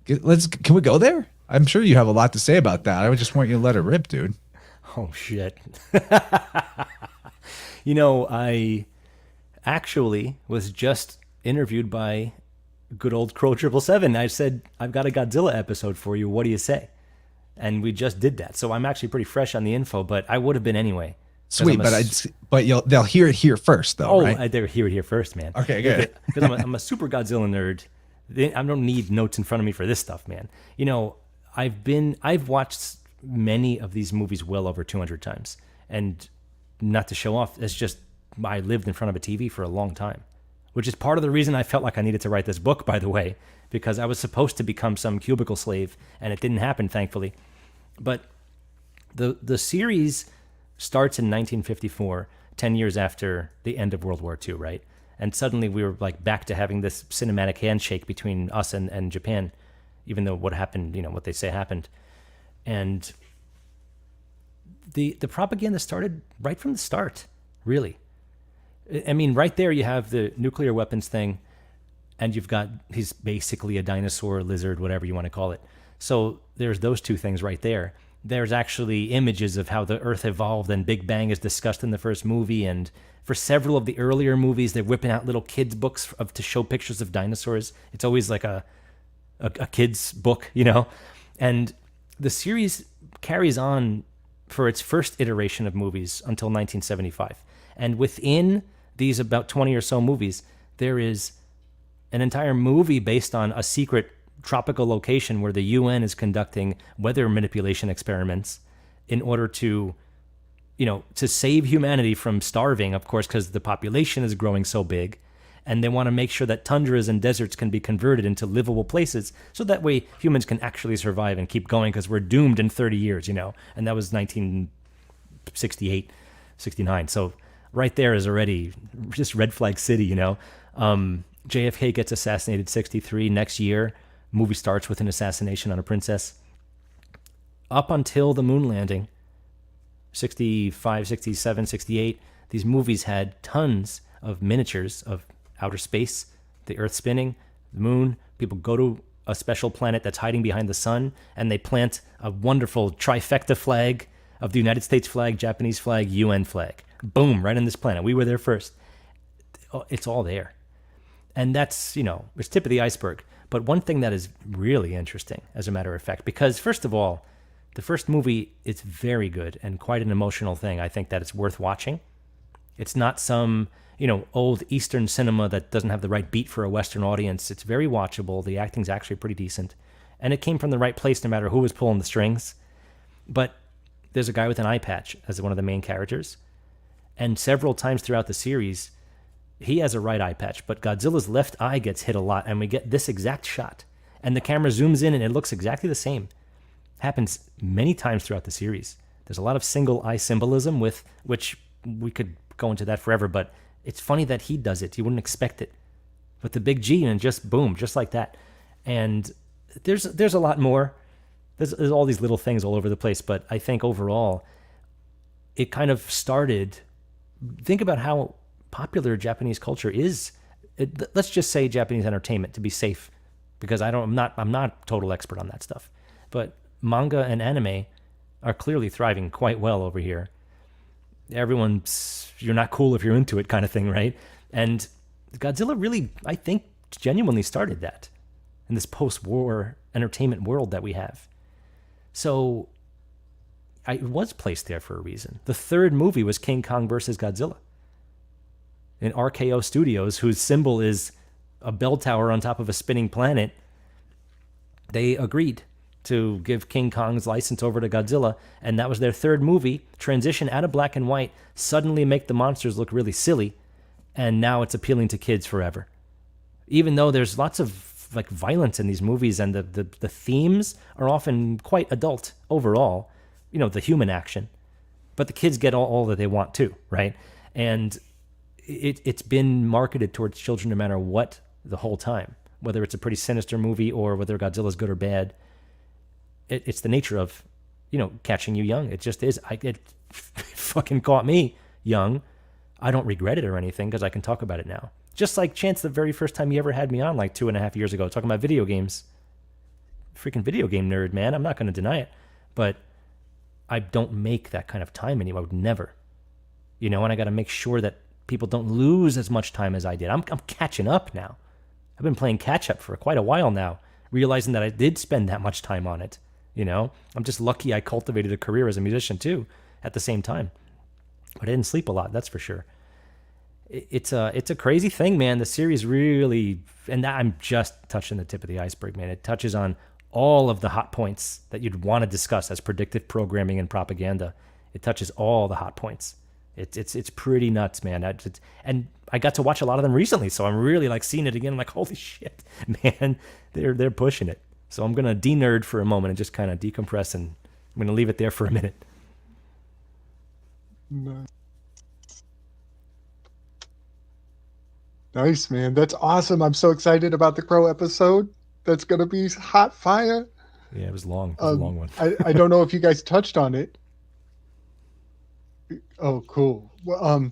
Speaker 1: can we go there? I'm sure you have a lot to say about that. I would just want you to let it rip, dude.
Speaker 2: Oh, shit. You know, I actually was just interviewed by good old Crow 777. I said, I've got a Godzilla episode for you. What do you say? And we just did that. So I'm actually pretty fresh on the info, but I would have been anyway.
Speaker 1: Sweet, but they'll hear it here first, though, right?
Speaker 2: They'll hear it here first, man.
Speaker 1: Okay, good.
Speaker 2: Because I'm a super Godzilla nerd. I don't need notes in front of me for this stuff, man. You know, I've watched many of these movies well over 200 times. And not to show off, it's just I lived in front of a TV for a long time, which is part of the reason I felt like I needed to write this book, by the way, because I was supposed to become some cubicle slave, and it didn't happen, thankfully. But the series starts in 1954, 10 years after the end of World War II, right? And suddenly we were like back to having this cinematic handshake between us and Japan, even though what happened, you know, what they say happened. And the propaganda started right from the start, really. I mean, right there you have the nuclear weapons thing, and you've got, he's basically a dinosaur, lizard, whatever you want to call it. So there's those two things right there. There's actually images of how the Earth evolved, and Big Bang is discussed in the first movie. And for several of the earlier movies, they're whipping out little kids' books to show pictures of dinosaurs. It's always like a kid's book, you know? And the series carries on for its first iteration of movies until 1975. And within these about 20 or so movies, there is an entire movie based on a secret tropical location where the UN is conducting weather manipulation experiments in order to, you know, to save humanity from starving, of course, because the population is growing so big. And they want to make sure that tundras and deserts can be converted into livable places, so that way humans can actually survive and keep going, because we're doomed in 30 years, you know. And that was 1968, 69. So right there is already just red flag city, you know. JFK gets assassinated 63. Next year, movie starts with an assassination on a princess. Up until the moon landing, 65, 67, 68, these movies had tons of miniatures of outer space, the Earth spinning, the moon. People go to a special planet that's hiding behind the sun, and they plant a wonderful trifecta flag of the United States flag, Japanese flag, UN flag. Boom, right on this planet. We were there first. It's all there. And that's, you know, it's tip of the iceberg. But one thing that is really interesting, as a matter of fact, because first of all, the first movie is very good and quite an emotional thing. I think that it's worth watching. It's not some, you know, old Eastern cinema that doesn't have the right beat for a Western audience. It's very watchable. The acting's actually pretty decent. And it came from the right place no matter who was pulling the strings. But there's a guy with an eye patch as one of the main characters. And several times throughout the series, he has a right eye patch, but Godzilla's left eye gets hit a lot, and we get this exact shot. And the camera zooms in, and it looks exactly the same. Happens many times throughout the series. There's a lot of single eye symbolism, with which we could go into that forever, but it's funny that he does it. You wouldn't expect it. With the big G, and just boom, just like that. And there's a lot more. There's all these little things all over the place, but I think overall, it kind of started. Think about how popular Japanese culture is. Let's just say Japanese entertainment, to be safe, because I'm not a total expert on that stuff. But manga and anime are clearly thriving quite well over here. Everyone's, you're not cool if you're into it kind of thing, right? And Godzilla really, I think, genuinely started that in this post-war entertainment world that we have. So it was placed there for a reason. The third movie was King Kong versus Godzilla. In RKO Studios, whose symbol is a bell tower on top of a spinning planet, they agreed to give King Kong's license over to Godzilla, and that was their third movie. Transition out of black and white, suddenly make the monsters look really silly, and now it's appealing to kids forever. Even though there's lots of like violence in these movies, and the themes are often quite adult overall, you know, the human action, but the kids get all that they want too, right? And it's been marketed towards children no matter what the whole time, whether it's a pretty sinister movie or whether Godzilla's good or bad. It's the nature of, you know, catching you young. It just is. It fucking caught me young. I don't regret it or anything because I can talk about it now. Just like Chance, the very first time you ever had me on, like 2.5 years ago, talking about video games. Freaking video game nerd, man. I'm not going to deny it. But I don't make that kind of time anymore. I would never. You know, and I got to make sure that people don't lose as much time as I did. I'm catching up now. I've been playing catch up for quite a while now, realizing that I did spend that much time on it. You know, I'm just lucky I cultivated a career as a musician too at the same time. But I didn't sleep a lot, that's for sure. It's a crazy thing, man. The series really, and I'm just touching the tip of the iceberg, man. It touches on all of the hot points that you'd want to discuss as predictive programming and propaganda. It touches all the hot points. It's pretty nuts, man. And I got to watch a lot of them recently, so I'm really like seeing it again. I'm like, holy shit, man, they're pushing it. So I'm gonna de-nerd for a moment and just kind of decompress, and I'm gonna leave it there for a minute.
Speaker 3: Nice, man. That's awesome. I'm so excited about the Crow episode. That's gonna be hot fire.
Speaker 2: Yeah, it was long. It was a long one.
Speaker 3: I don't know if you guys touched on it. Oh, cool. Well,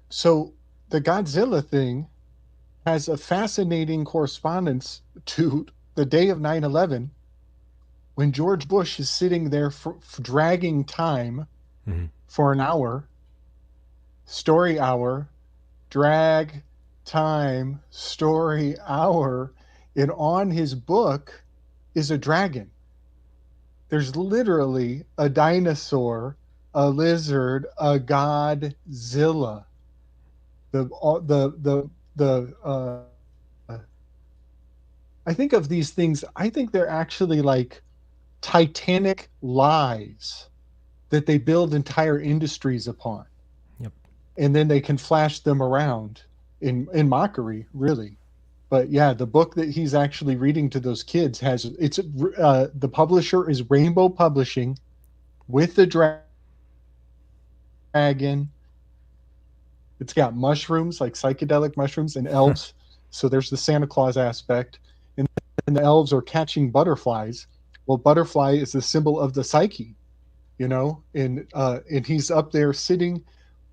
Speaker 3: so the Godzilla thing has a fascinating correspondence to the day of 9/11, when George Bush is sitting there dragging time for an hour, story hour, drag time, story hour, and on his book is a dragon. There's literally a dinosaur, a lizard, a Godzilla. I think of these things, I think they're actually like titanic lies that they build entire industries upon.
Speaker 2: Yep. And
Speaker 3: then they can flash them around in mockery, really. But yeah, the book that he's actually reading to those kids the publisher is Rainbow Publishing with the dragon. It's got mushrooms, like psychedelic mushrooms, and elves. So there's the Santa Claus aspect. And the elves are catching butterflies. Well, butterfly is the symbol of the psyche, you know, and he's up there sitting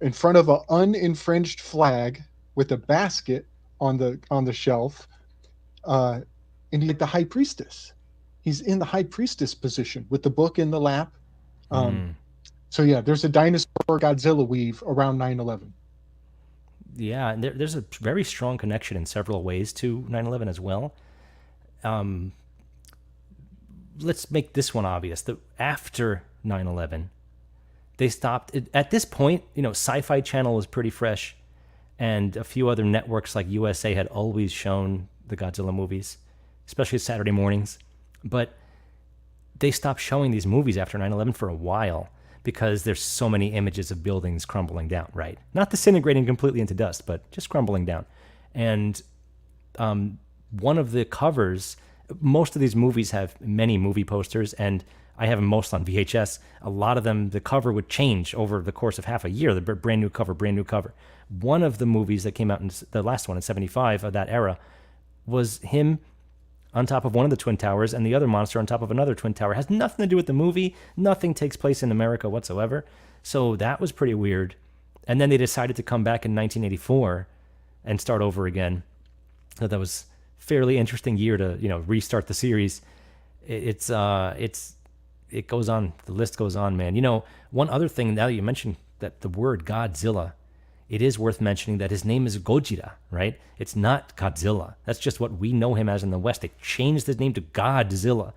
Speaker 3: in front of an uninfringed flag with a basket on the shelf, and he's like the high priestess. He's in the high priestess position with the book in the lap. So yeah, there's a dinosaur Godzilla weave around 9/11.
Speaker 2: Yeah, and there's a very strong connection in several ways to 9/11 as well. Let's make this one obvious. That after 9/11, they stopped. At this point, you know, Sci-Fi Channel was pretty fresh, and a few other networks like USA had always shown the Godzilla movies, especially Saturday mornings. But they stopped showing these movies after 9/11 for a while because there's so many images of buildings crumbling down, right? Not disintegrating completely into dust, but just crumbling down. And one of the covers, most of these movies have many movie posters, and I have them most on VHS. A lot of them, the cover would change over the course of half a year. The brand new cover. One of the movies that came out in the last one in 75 of that era was him on top of one of the Twin Towers and the other monster on top of another Twin Tower. It has nothing to do with the movie. Nothing takes place in America whatsoever. So that was pretty weird. And then they decided to come back in 1984 and start over again. So that was fairly interesting year to, you know, restart the series. It goes on. The list goes on, man. You know, one other thing, now that you mentioned that the word Godzilla, it is worth mentioning that his name is Gojira, right? It's not Godzilla. That's just what we know him as in the West. They changed his name to Godzilla.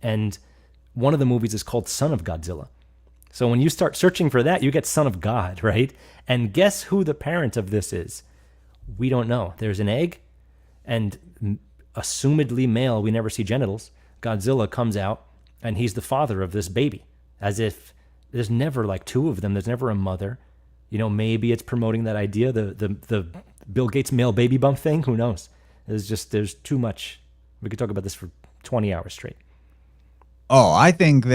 Speaker 2: And one of the movies is called Son of Godzilla. So when you start searching for that, you get Son of God, right? And guess who the parent of this is? We don't know. There's an egg, and assumedly male, we never see genitals. Godzilla comes out, and he's the father of this baby, as if there's never like two of them. There's never a mother. You know, maybe it's promoting that idea, the Bill Gates male baby bump thing. Who knows? There's too much. We could talk about this for 20 hours straight.
Speaker 1: Oh, I think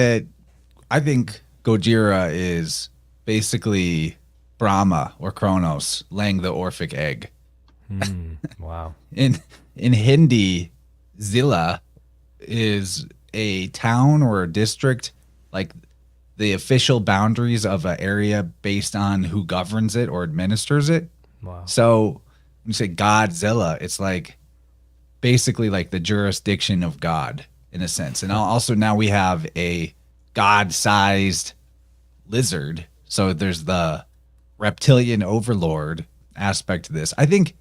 Speaker 1: Gojira is basically Brahma or Kronos laying the Orphic egg.
Speaker 2: Wow.
Speaker 1: In Hindi, Zilla is a town or a district, like the official boundaries of an area based on who governs it or administers it.
Speaker 2: Wow.
Speaker 1: So when you say Godzilla, it's like basically like the jurisdiction of God in a sense. And also now we have a God-sized lizard. So there's the reptilian overlord aspect to this. I think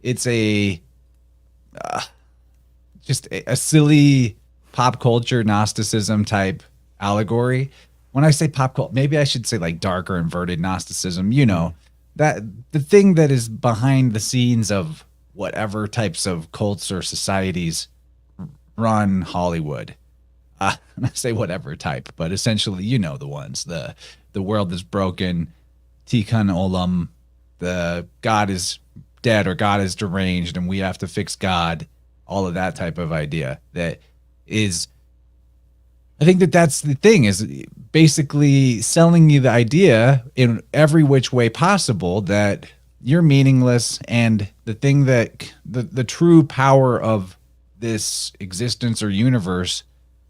Speaker 1: it's just a silly pop culture Gnosticism type allegory. When I say pop culture, maybe I should say like dark or inverted Gnosticism, you know, that the thing that is behind the scenes of whatever types of cults or societies run Hollywood. I say whatever type, but essentially, you know, the ones, the world is broken, Tikkun Olam, the God is dead or God is deranged and we have to fix God, all of that type of idea that is, I think that's the thing, is basically selling you the idea in every which way possible that you're meaningless, and the thing that the true power of this existence or universe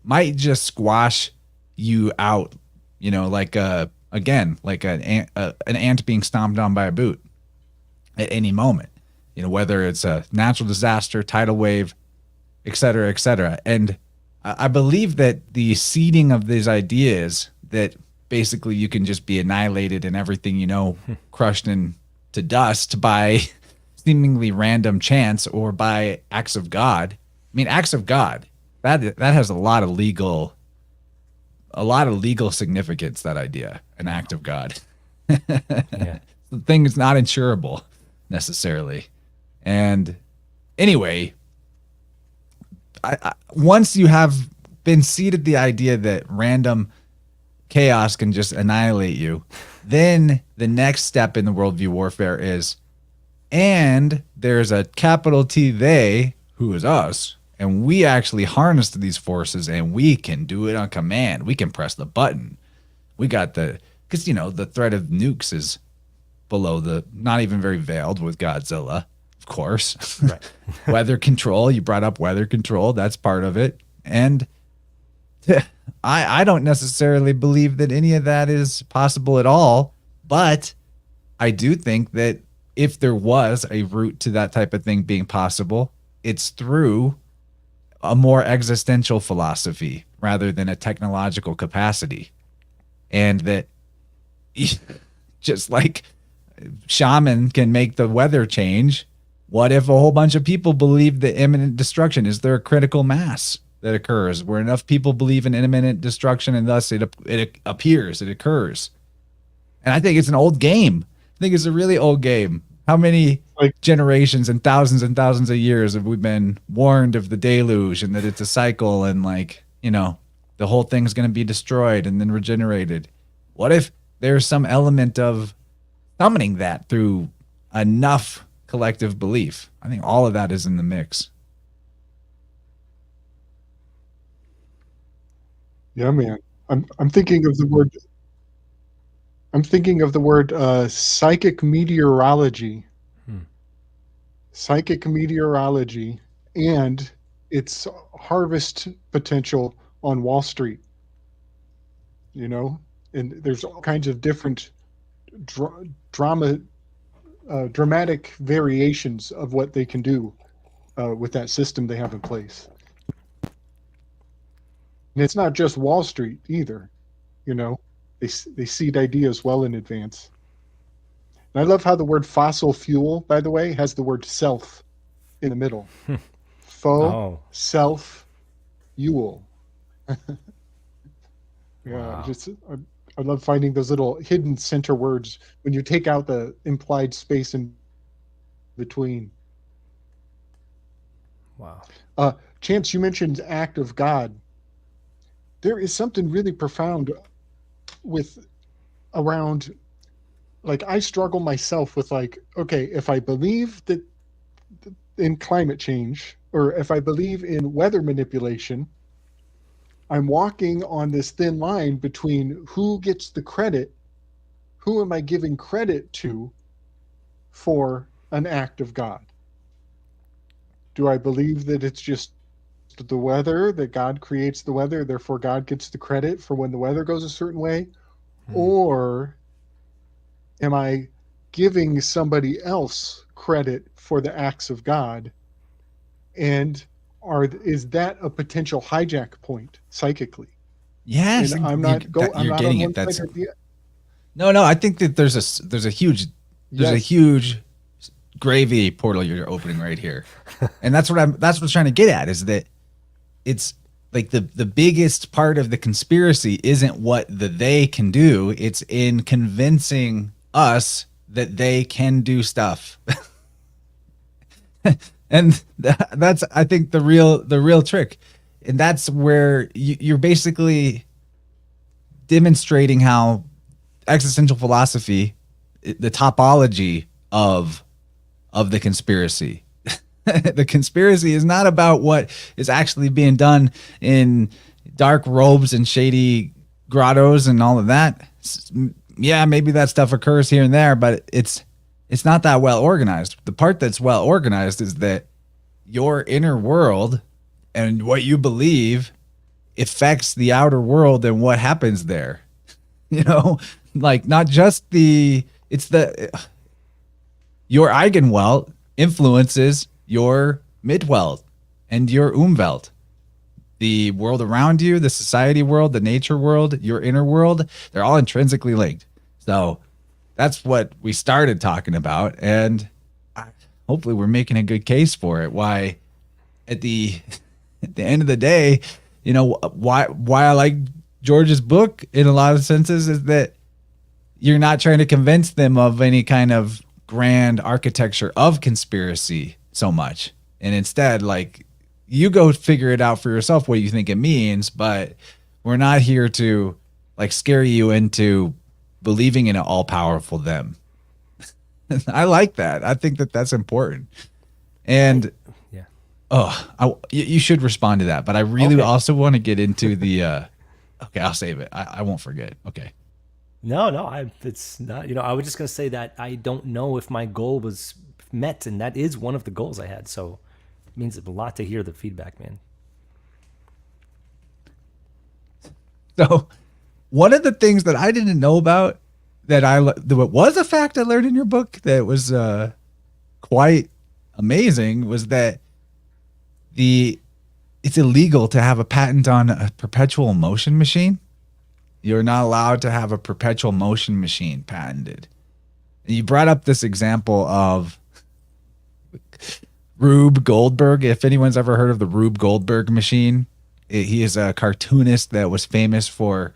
Speaker 1: might just squash you out, you know, like an ant being stomped on by a boot at any moment, you know, whether it's a natural disaster, tidal wave, et cetera, et cetera. And I believe that the seeding of these ideas that basically you can just be annihilated and everything, you know, crushed into dust by seemingly random chance or by acts of God. I mean, acts of God, that has a lot of legal significance, that idea, an act of God.
Speaker 2: Yeah.
Speaker 1: The thing is not insurable necessarily. And anyway, once you have been seeded the idea that random chaos can just annihilate you, then the next step in the worldview warfare is, and there's a capital T they, who is us, and we actually harness these forces and we can do it on command. We can press the button. We got because, you know, the threat of nukes is below not even very veiled with Godzilla, of course.
Speaker 2: Right.
Speaker 1: Weather control, you brought up weather control, that's part of it. And I don't necessarily believe that any of that is possible at all, but I do think that if there was a route to that type of thing being possible, it's through a more existential philosophy rather than a technological capacity. And that just like shaman can make the weather change, what if a whole bunch of people believe the imminent destruction? Is there a critical mass that occurs where enough people believe in imminent destruction and thus it appears, it occurs? And I think it's an old game. I think it's a really old game. How many generations and thousands of years have we been warned of the deluge and that it's a cycle and, like, you know, the whole thing's going to be destroyed and then regenerated? What if there's some element of summoning that through enough collective belief? I think all of that is in the mix.
Speaker 3: Yeah, man. I'm thinking of the word. I'm thinking of the word psychic meteorology. Psychic meteorology and its harvest potential on Wall Street. You know, and there's all kinds of different dramatic variations of what they can do with that system they have in place. And it's not just Wall Street either. You know, they seed ideas well in advance. And I love how the word fossil fuel, by the way, has the word self in the middle. Self, fuel. Yeah,
Speaker 2: Wow.
Speaker 3: just I love finding those little hidden center words when you take out the implied space in between.
Speaker 2: Wow.
Speaker 3: Chance, you mentioned act of God. There is something really profound with around, like, I struggle myself with, like, okay, if I believe that in climate change, or if I believe in weather manipulation, I'm walking on this thin line between who gets the credit, who am I giving credit to for an act of God? Do I believe that it's just the weather, that God creates the weather, therefore God gets the credit for when the weather goes a certain way? Or am I giving somebody else credit for the acts of God? And is that a potential hijack point psychically?
Speaker 1: Yes,
Speaker 3: And I'm
Speaker 1: you're,
Speaker 3: not I'm not
Speaker 1: getting
Speaker 3: on
Speaker 1: it.
Speaker 3: one
Speaker 1: That's
Speaker 3: side or the
Speaker 1: no. I think that there's a huge gravy portal you're opening right here, and that's what I'm trying to get at, is that it's like the biggest part of the conspiracy isn't what they can do. It's in convincing us that they can do stuff. And that's, I think, the real trick. And that's where you're basically demonstrating how existential philosophy, the topology of the conspiracy. The conspiracy is not about what is actually being done in dark robes and shady grottos and all of that. Yeah, maybe that stuff occurs here and there, but it's not that well organized. The part that's well organized is that your inner world and what you believe affects the outer world and what happens there. You know, like, not just your Eigenwelt influences your Midwelt and your Umwelt. The world around you, the society world, the nature world, your inner world, they're all intrinsically linked. So that's what we started talking about, and hopefully we're making a good case for it. Why, at the end of the day, you know, why I like George's book in a lot of senses is that you're not trying to convince them of any kind of grand architecture of conspiracy so much, and instead, like, you go figure it out for yourself what you think it means, but we're not here to, like, scare you into believing in an all-powerful them. I like that. I think that that's important. And you should respond to that, but I really also want to get into the okay, I'll save it. I won't forget. Okay.
Speaker 2: No, it's not, I was just going to say that I don't know if my goal was met, and that is one of the goals I had. So it means a lot to hear the feedback, man.
Speaker 1: So one of the things that I didn't know about that was a fact I learned in your book that was quite amazing was that it's illegal to have a patent on a perpetual motion machine. You're not allowed to have a perpetual motion machine patented. And you brought up this example of Rube Goldberg. If anyone's ever heard of the Rube Goldberg machine, he is a cartoonist that was famous for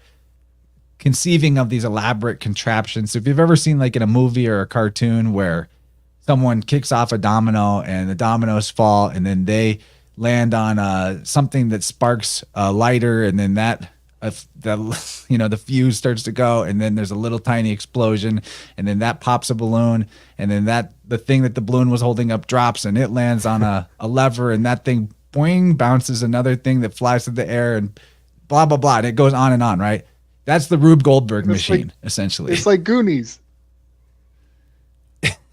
Speaker 1: conceiving of these elaborate contraptions. So if you've ever seen, like, in a movie or a cartoon where someone kicks off a domino and the dominoes fall and then they land on something that sparks a lighter, and then the fuse starts to go, and then there's a little tiny explosion, and then that pops a balloon, and then the thing that the balloon was holding up drops, and it lands on a lever, and that thing boing bounces another thing that flies through the air, and blah blah blah, and it goes on and on, right? That's the Rube Goldberg machine, essentially.
Speaker 3: It's like Goonies.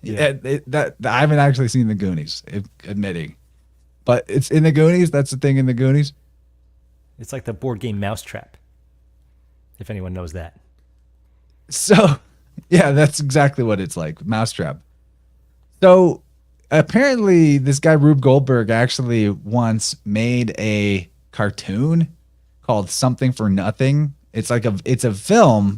Speaker 1: Yeah, I haven't actually seen the Goonies, admitting, but it's in the Goonies. That's the thing in the Goonies.
Speaker 2: It's like the board game Mousetrap, if anyone knows that.
Speaker 1: So, yeah, that's exactly what it's like, Mousetrap. So, apparently, this guy Rube Goldberg actually once made a cartoon called Something for Nothing. It's like it's a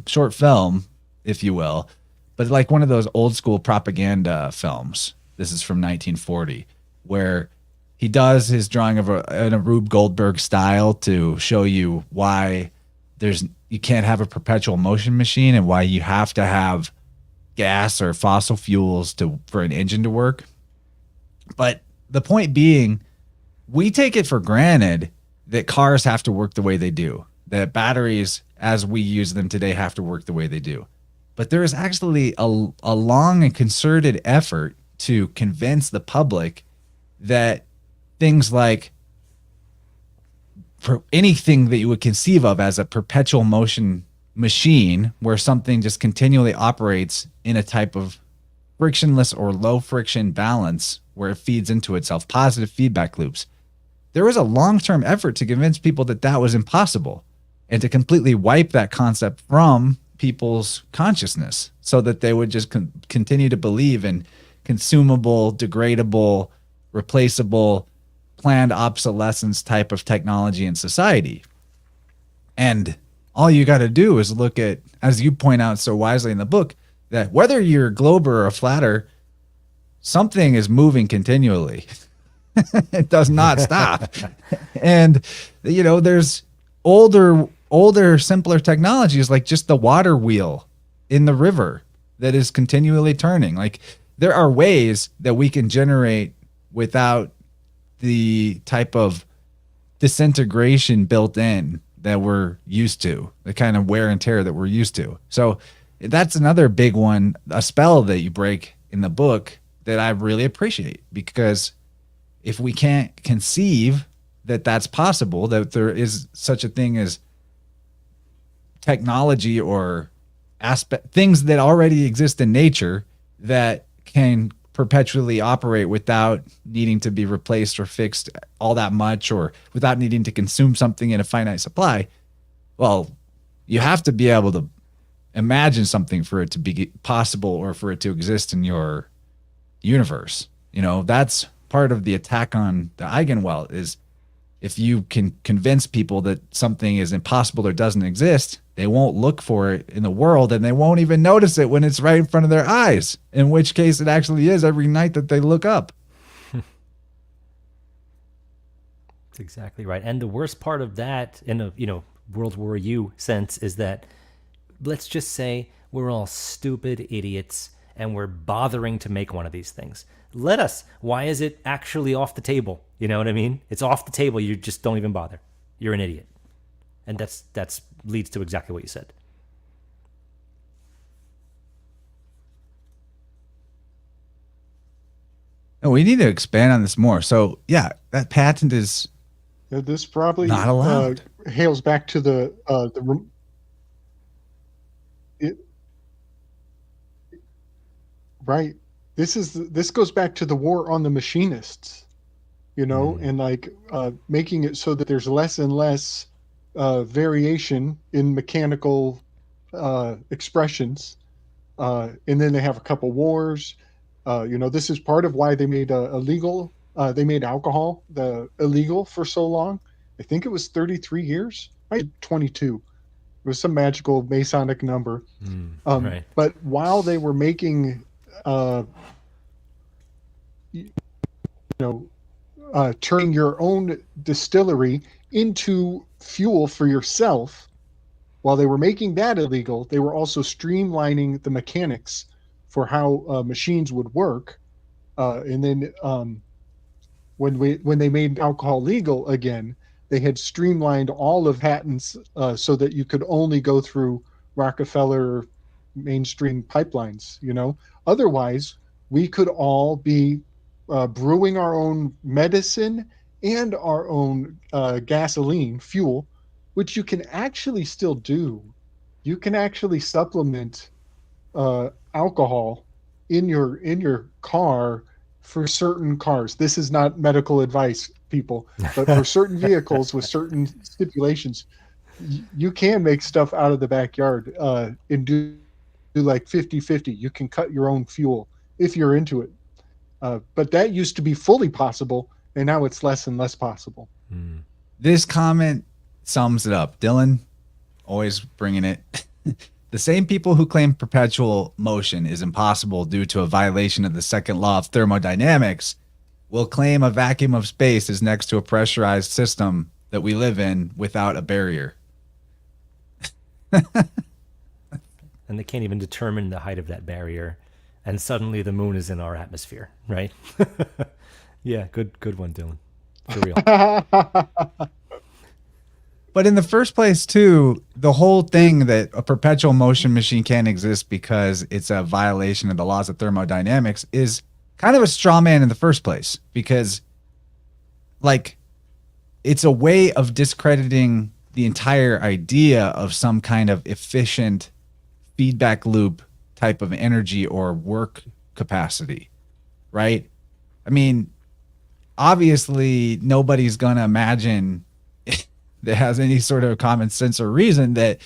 Speaker 1: short film, if you will, but like one of those old school propaganda films. This is from 1940, where he does his drawing of in a Rube Goldberg style to show you why you can't have a perpetual motion machine and why you have to have gas or fossil fuels for an engine to work. But the point being, we take it for granted that cars have to work the way they do, that batteries as we use them today have to work the way they do. But there is actually a long and concerted effort to convince the public that things like, for anything that you would conceive of as a perpetual motion machine, where something just continually operates in a type of frictionless or low friction balance where it feeds into itself, positive feedback loops. There was a long-term effort to convince people that that was impossible and to completely wipe that concept from people's consciousness so that they would just continue to believe in consumable, degradable, replaceable, planned obsolescence type of technology in society. And all you got to do is look at, as you point out so wisely in the book, that whether you're a glober or a flatter, something is moving continually. It does not stop. And, you know, there's older, simpler technologies like just the water wheel in the river that is continually turning. Like, there are ways that we can generate without the type of disintegration built in that we're used to, the kind of wear and tear that we're used to. So that's another big one, a spell that you break in the book that I really appreciate, because if we can't conceive that that's possible, that there is such a thing as technology or things that already exist in nature that can perpetually operate without needing to be replaced or fixed all that much, or without needing to consume something in a finite supply, well, you have to be able to imagine something for it to be possible or for it to exist in your universe. You know, that's part of the attack on the Eigenwelt, is if you can convince people that something is impossible or doesn't exist, they won't look for it in the world, and they won't even notice it when it's right in front of their eyes, in which case it actually is every night that they look up.
Speaker 2: That's exactly right. And the worst part of that, in a World War U sense, is that, let's just say we're all stupid idiots and we're bothering to make one of these things. Let us. Why is it actually off the table? You know what I mean? It's off the table. You just don't even bother. You're an idiot. And that's leads to exactly what you said.
Speaker 1: No, we need to expand on this more. So yeah, that patent is
Speaker 3: this probably
Speaker 1: not allowed.
Speaker 3: Hails back to the right. This goes back to the war on the machinists, you know, and like making it so that there's less and less variation in mechanical expressions, and then they have a couple wars. You know, this is part of why they made illegal. They made alcohol illegal for so long. I think it was 33 years, right? 22. It was some magical Masonic number. Right. But while they were making, turning your own distillery into fuel for yourself, while they were making that illegal, they were also streamlining the mechanics for how machines would work. And then when they made alcohol legal again, they had streamlined all of Hatton's so that you could only go through Rockefeller mainstream pipelines. You know, otherwise we could all be brewing our own medicine and our own gasoline fuel, which you can actually still do. You can actually supplement alcohol in your car for certain cars. This is not medical advice, people, but for certain vehicles with certain stipulations, you can make stuff out of the backyard and do like 50-50. You can cut your own fuel if you're into it. But that used to be fully possible, and now it's less and less possible.
Speaker 1: This comment sums it up. Dylan, always bringing it. The same people who claim perpetual motion is impossible due to a violation of the second law of thermodynamics will claim a vacuum of space is next to a pressurized system that we live in without a barrier.
Speaker 2: And they can't even determine the height of that barrier. And suddenly the moon is in our atmosphere, right? Yeah, good one, Dylan. For real.
Speaker 1: But in the first place, too, the whole thing that a perpetual motion machine can't exist because it's a violation of the laws of thermodynamics is kind of a straw man in the first place, because like it's a way of discrediting the entire idea of some kind of efficient feedback loop type of energy or work capacity, right? I mean, obviously nobody's going to imagine that has any sort of common sense or reason that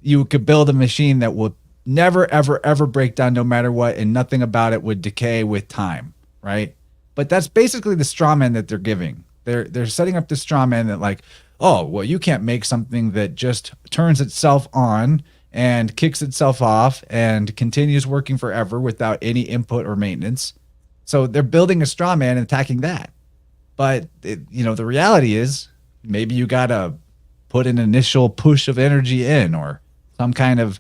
Speaker 1: you could build a machine that will never, ever, ever break down no matter what, and nothing about it would decay with time, right? But that's basically the straw man that they're giving. They're setting up the straw man that like, oh, well, you can't make something that just turns itself on and kicks itself off and continues working forever without any input or maintenance. So they're building a straw man and attacking that. But the reality is maybe you got to put an initial push of energy in or some kind of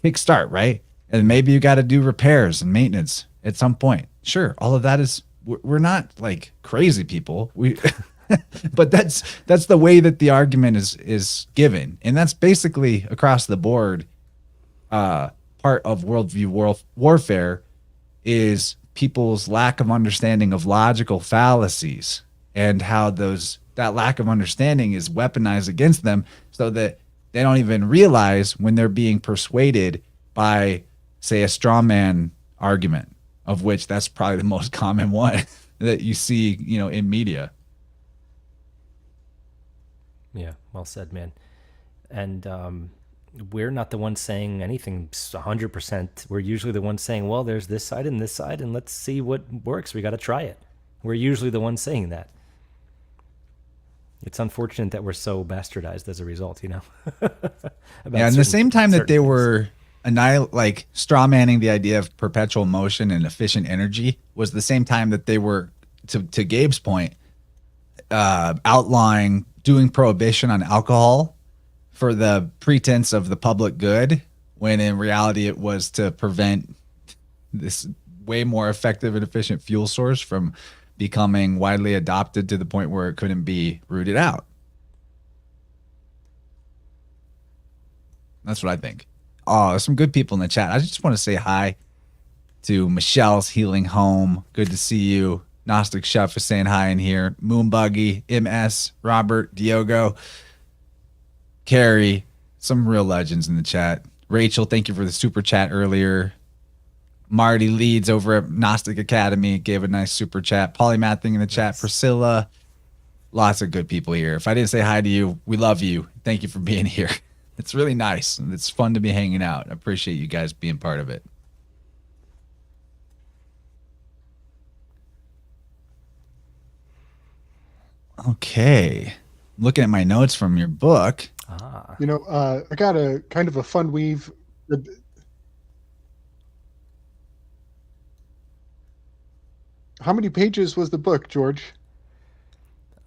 Speaker 1: kickstart, right? And maybe you got to do repairs and maintenance at some point. Sure, all of that is, we're not like crazy people. But that's the way that the argument is given. And that's basically across the board part of worldview warfare is people's lack of understanding of logical fallacies and how that lack of understanding is weaponized against them so that they don't even realize when they're being persuaded by, say, a straw man argument, of which that's probably the most common one that you see, in media.
Speaker 2: Yeah, well said, man. And we're not the ones saying anything 100%. We're usually the ones saying, well, there's this side, and let's see what works. We got to try it. We're usually the ones saying that. It's unfortunate that we're so bastardized as a result, Yeah,
Speaker 1: and the same time that they were straw manning the idea of perpetual motion and efficient energy was the same time that they were, to Gabe's point, outlawing doing prohibition on alcohol for the pretense of the public good, when in reality it was to prevent this way more effective and efficient fuel source from becoming widely adopted to the point where it couldn't be rooted out. That's what I think. Oh, there's some good people in the chat. I just want to say hi to Michelle's Healing Home. Good to see you. Gnostic Chef is saying hi in here. Moonbuggy, MS, Robert, Diogo, Carrie, some real legends in the chat. Rachel, thank you for the super chat earlier. Marty Leeds over at Gnostic Academy gave a nice super chat. Polymathing in the chat. Nice. Priscilla, lots of good people here. If I didn't say hi to you, we love you. Thank you for being here. It's really nice. It's fun to be hanging out. I appreciate you guys being part of it. Okay. Looking at my notes from your book.
Speaker 3: I got a kind of a fun weave. How many pages was the book, George?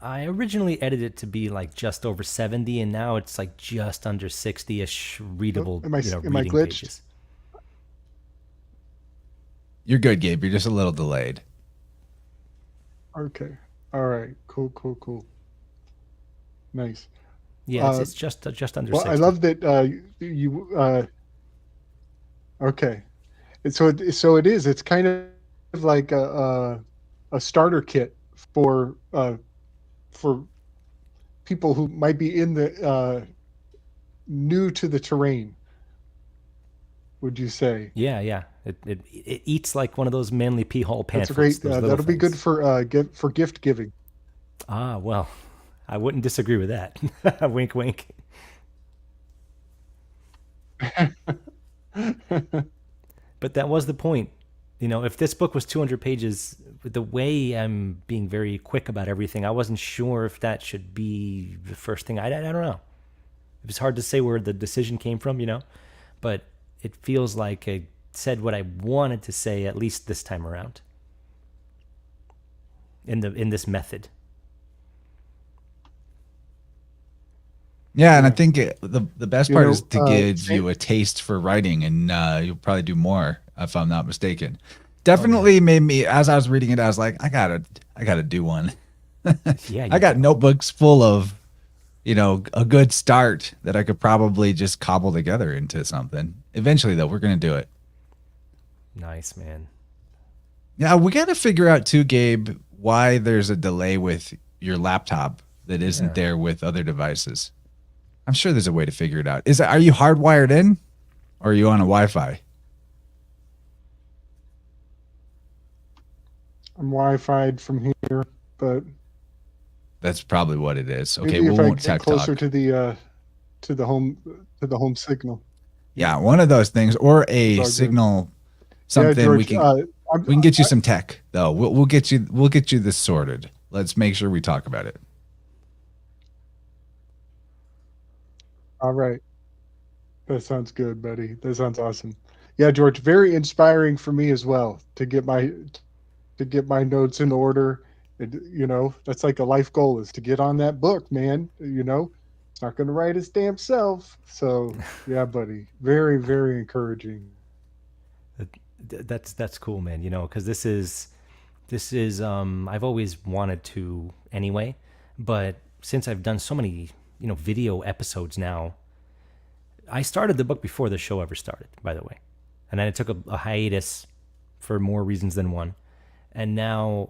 Speaker 2: I originally edited it to be like just over 70, and now it's like just under 60-ish readable
Speaker 3: am I glitched?
Speaker 2: pages.
Speaker 1: You're good, Gabe. You're just a little delayed.
Speaker 3: Okay. All right. Cool. Nice.
Speaker 2: Yeah, it's just under 60.
Speaker 3: I love that you. Okay, so it is. It's kind of like a starter kit for people who might be in the new to the terrain. Would you say?
Speaker 2: Yeah. It eats like one of those manly pee hole pamphlets.
Speaker 3: That's great. That'll be good for gift giving.
Speaker 2: Ah, well, I wouldn't disagree with that. Wink, wink. But that was the point. If this book was 200 pages, the way I'm being very quick about everything, I wasn't sure if that should be the first thing. I don't know. It was hard to say where the decision came from, but it feels like I said what I wanted to say, at least this time around, in this method.
Speaker 1: Yeah, and I
Speaker 3: Yeah.
Speaker 1: think the best
Speaker 3: You
Speaker 1: part
Speaker 3: know,
Speaker 1: is to give
Speaker 3: Sam,
Speaker 1: you a taste for writing, and you'll probably do more if I'm not mistaken.
Speaker 2: Oh yeah.
Speaker 1: Definitely made me, as I was reading it, I was like, I gotta do one.
Speaker 2: Yeah,
Speaker 1: I
Speaker 2: you
Speaker 1: got
Speaker 2: do.
Speaker 1: notebooks full of, a good start that I could probably just cobble together into something. Eventually, though, we're gonna do it.
Speaker 2: Nice, man.
Speaker 1: Yeah, we got to figure out too, Gabe, why there's a delay with your laptop that isn't
Speaker 2: Yeah.
Speaker 1: there with other devices. I'm sure there's a way to figure it out. Are you hardwired in, or are you on a Wi-Fi?
Speaker 3: I'm Wi-Fi'd from here, but
Speaker 1: That's probably what it is. Okay,
Speaker 3: maybe
Speaker 1: we
Speaker 3: if I
Speaker 1: won't
Speaker 3: get
Speaker 1: tech
Speaker 3: closer
Speaker 1: talk.
Speaker 3: to the home signal,
Speaker 1: Yeah, one of those things, or
Speaker 3: it's
Speaker 1: a
Speaker 3: all good.
Speaker 1: signal,
Speaker 3: Yeah,
Speaker 1: something we
Speaker 3: George.
Speaker 1: can
Speaker 3: I'm,
Speaker 1: we can get you some tech though. We'll get you this sorted. Let's make sure we talk about it.
Speaker 3: all right. That sounds good, buddy. That sounds awesome. Yeah, George. Very inspiring for me as well to get my notes in order. That's like a life goal is to get on that book, man. It's not going to write his damn self. So, yeah, buddy. Very, very encouraging.
Speaker 2: That's cool, man. Because this is I've always wanted to anyway, but since I've done so many video episodes now, I started the book before the show ever started, by the way, and then it took a hiatus for more reasons than one, and now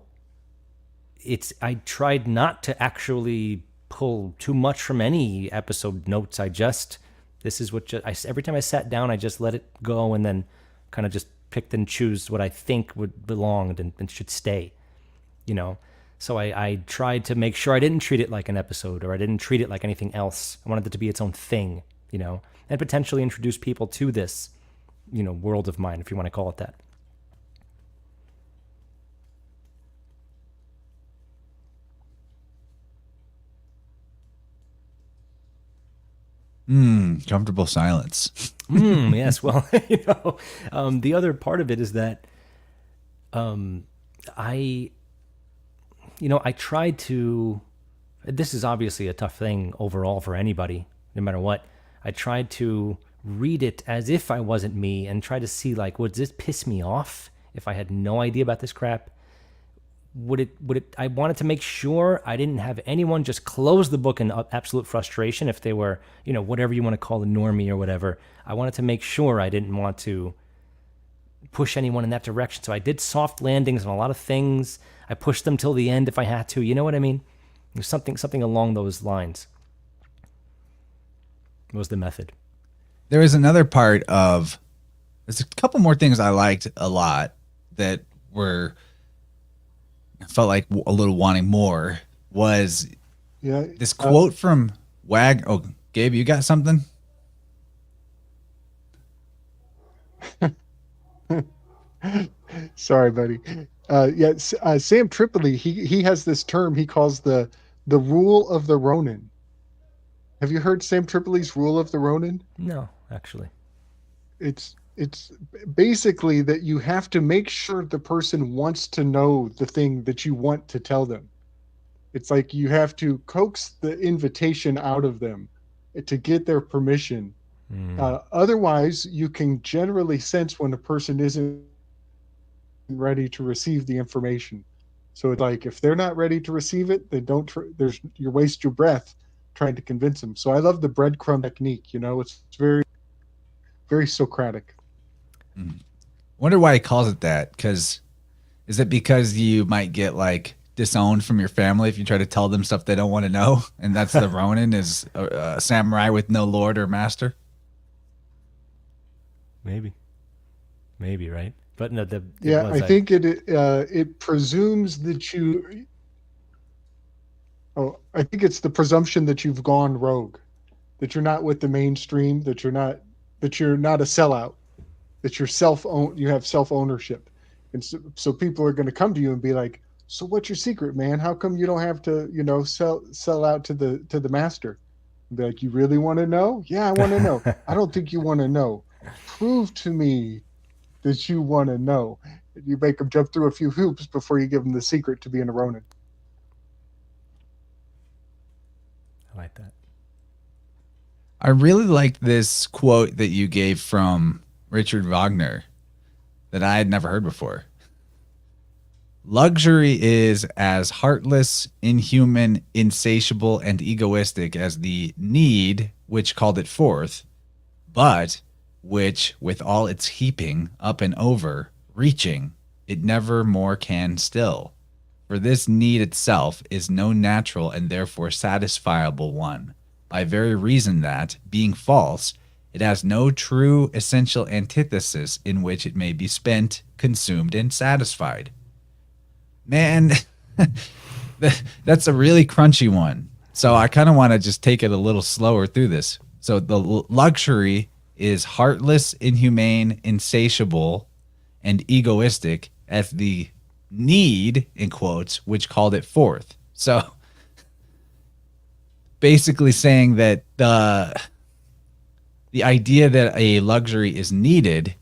Speaker 2: I tried not to actually pull too much from any episode notes. This is what every time I sat down, I just let it go and then kind of just picked and choose what I think would belong and should stay, you know? So I tried to make sure I didn't treat it like an episode or I didn't treat it like anything else. I wanted it to be its own thing, and potentially introduce people to this, world of mine, if you want to call it that.
Speaker 1: Comfortable silence.
Speaker 2: Yes. Well, the other part of it is that I, I tried to, this is obviously a tough thing overall for anybody, no matter what. I tried to read it as if I wasn't me and try to see, like, would this piss me off if I had no idea about this crap? I wanted to make sure I didn't have anyone just close the book in absolute frustration if they were, whatever you want to call a normie or whatever. I wanted to make sure I didn't want to push anyone in that direction. So I did soft landings on a lot of things. I pushed them till the end if I had to. You know what I mean? There's something along those lines was the method.
Speaker 1: There was another part of, there's a couple more things I liked a lot that felt like a little wanting more, was this quote from Oh, Gabe, you got something?
Speaker 3: Sorry, buddy. Sam Tripoli, he has this term he calls the rule of the Ronin. Have you heard Sam Tripoli's rule of the Ronin?
Speaker 2: No, actually.
Speaker 3: It's basically that you have to make sure the person wants to know the thing that you want to tell them. It's like you have to coax the invitation out of them to get their permission. Otherwise, you can generally sense when a person isn't ready to receive the information. So it's like if they're not ready to receive it, then you waste your breath trying to convince them. So I love the breadcrumb technique. It's very, very Socratic.
Speaker 1: Wonder why he calls it that. Is it because you might get like disowned from your family if you try to tell them stuff they don't want to know, and that's the Ronin, is a samurai with no lord or master?
Speaker 2: Maybe, right? But no,
Speaker 3: I think it presumes that you. Oh, I think it's the presumption that you've gone rogue, that you're not with the mainstream, that you're not a sellout, that you have self-ownership, and so people are going to come to you and be like, "So what's your secret, man? How come you don't have to, sell out to the master?" And be like, "You really want to know? Yeah, I want to know. I don't think you want to know. Prove to me that you want to know." You make them jump through a few hoops before you give them the secret to being a Ronin.
Speaker 2: I like that.
Speaker 1: I really liked this quote that you gave from Richard Wagner that I had never heard before. Luxury is as heartless, inhuman, insatiable, and egoistic as the need which called it forth, but which, with all its heaping up and over, reaching, it never more can still. For this need itself is no natural and therefore satisfiable one, by very reason that, being false, it has no true essential antithesis in which it may be spent, consumed, and satisfied. Man, that's a really crunchy one. So I kind of want to just take it a little slower through this. So the luxury is heartless, inhumane, insatiable, and egoistic as the need, in quotes, which called it forth. So basically saying that the idea that a luxury is needed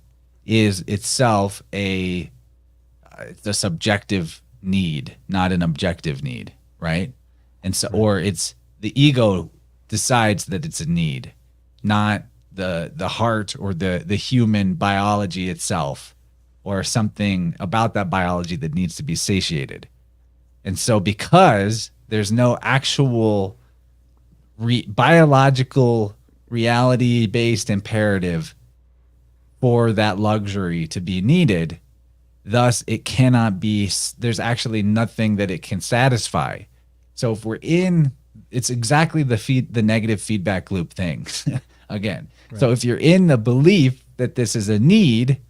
Speaker 1: is itself it's a subjective need, not an objective need, right? And so, or it's the ego decides that it's a need, not the heart or the human biology itself, or something about that biology that needs to be satiated. And so because there's no actual biological reality-based imperative for that luxury to be needed, thus it cannot be, there's actually nothing that it can satisfy. So if we're in, it's exactly the negative feedback loop thing again. Right. So if you're in the belief that this is a need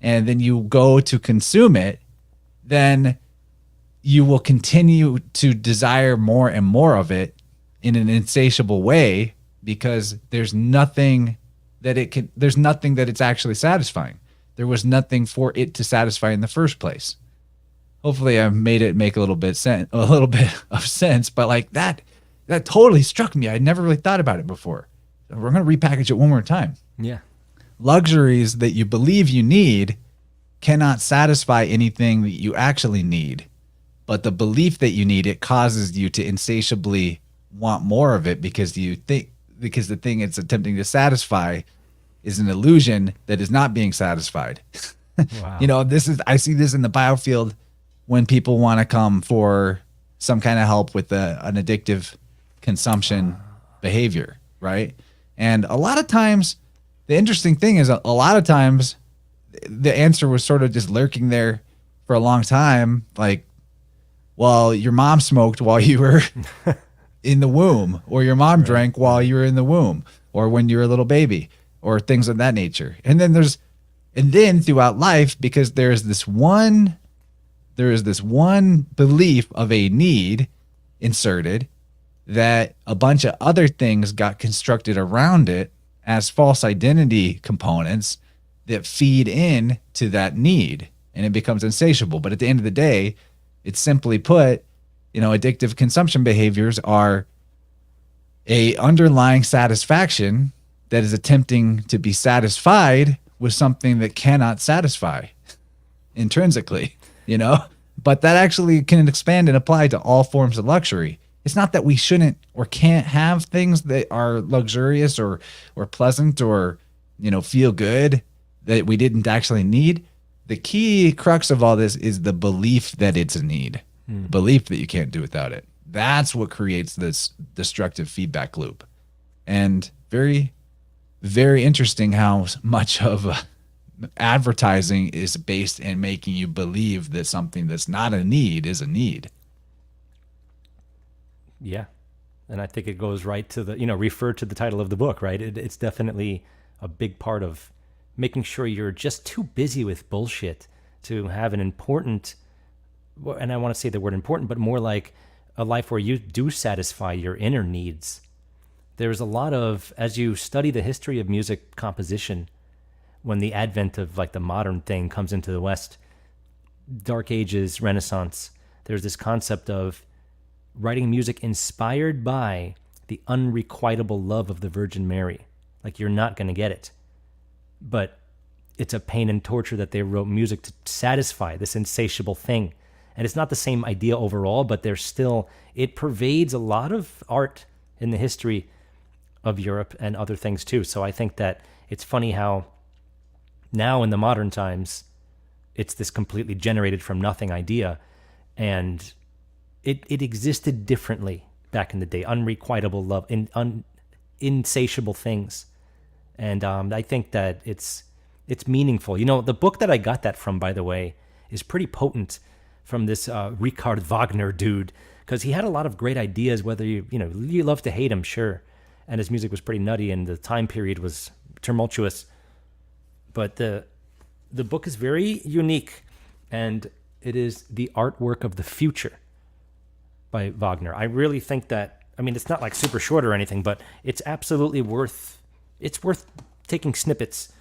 Speaker 1: and then you go to consume it, then you will continue to desire more and more of it in an insatiable way, because there's nothing that it's actually satisfying. There was nothing for it to satisfy in the first place. Hopefully I made it make a little bit of sense, but like that totally struck me. I never really thought about it before. We're going to repackage it one more time.
Speaker 2: Yeah.
Speaker 1: Luxuries that you believe you need cannot satisfy anything that you actually need, but the belief that you need it causes you to insatiably want more of it because the thing it's attempting to satisfy is an illusion that is not being satisfied. Wow. I see this in the biofield when people want to come for some kind of help with an addictive consumption behavior, right? And a lot of times, the interesting thing is a lot of times the answer was sort of just lurking there for a long time. Like, well, your mom smoked while you were in the womb, or your mom drank while you were in the womb, or when you were a little baby, or things of that nature. And then throughout life, because there is this one belief of a need inserted, that a bunch of other things got constructed around it as false identity components that feed in to that need, and it becomes insatiable. But at the end of the day, it's simply put, addictive consumption behaviors are a underlying satisfaction that is attempting to be satisfied with something that cannot satisfy intrinsically, but that actually can expand and apply to all forms of luxury. It's not that we shouldn't or can't have things that are luxurious or pleasant or, feel good that we didn't actually need. The key crux of all this is the belief that it's a need, belief that you can't do without it. That's what creates this destructive feedback loop. And very, very interesting how much of advertising is based in making you believe that something that's not a need is a need.
Speaker 2: Yeah. And I think it goes right to refer to the title of the book, right? It's definitely a big part of making sure you're just too busy with bullshit to have an important, and I want to say the word important, but more like a life where you do satisfy your inner needs. There's a lot of, as you study the history of music composition, when the advent of like the modern thing comes into the West, Dark Ages, Renaissance, there's this concept of writing music inspired by the unrequitable love of the Virgin Mary. Like, you're not going to get it. But it's a pain and torture that they wrote music to satisfy this insatiable thing. And it's not the same idea overall, but there's still, it pervades a lot of art in the history of Europe and other things too. So I think that it's funny how now in the modern times, it's this completely generated from nothing idea. And it existed differently back in the day. Unrequitable love, insatiable things. And I think that it's meaningful. You know, the book that I got that from, by the way, is pretty potent, from this Richard Wagner dude, because he had a lot of great ideas, whether you love to hate him, sure. And his music was pretty nutty, and the time period was tumultuous. But the book is very unique, and it is The Artwork of the Future by Vagner. I really think that, I mean, it's not like super short or anything, but it's absolutely worth taking snippets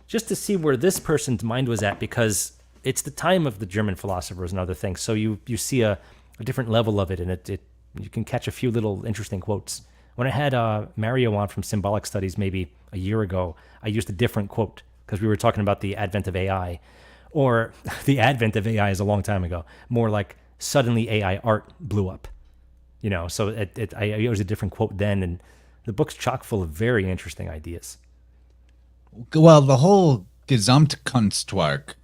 Speaker 2: just to see where this person's mind was at, because it's the time of the German philosophers and other things. So you see a different level of it, and you can catch a few little interesting quotes. When I had Mario on from Symbolic Studies maybe a year ago, I used a different quote because we were talking about the advent of AI, or the advent of AI is a long time ago, more like suddenly AI art blew up, so I used a different quote then, and the book's chock full of very interesting ideas.
Speaker 1: Well, the whole Gesamtkunstwerk,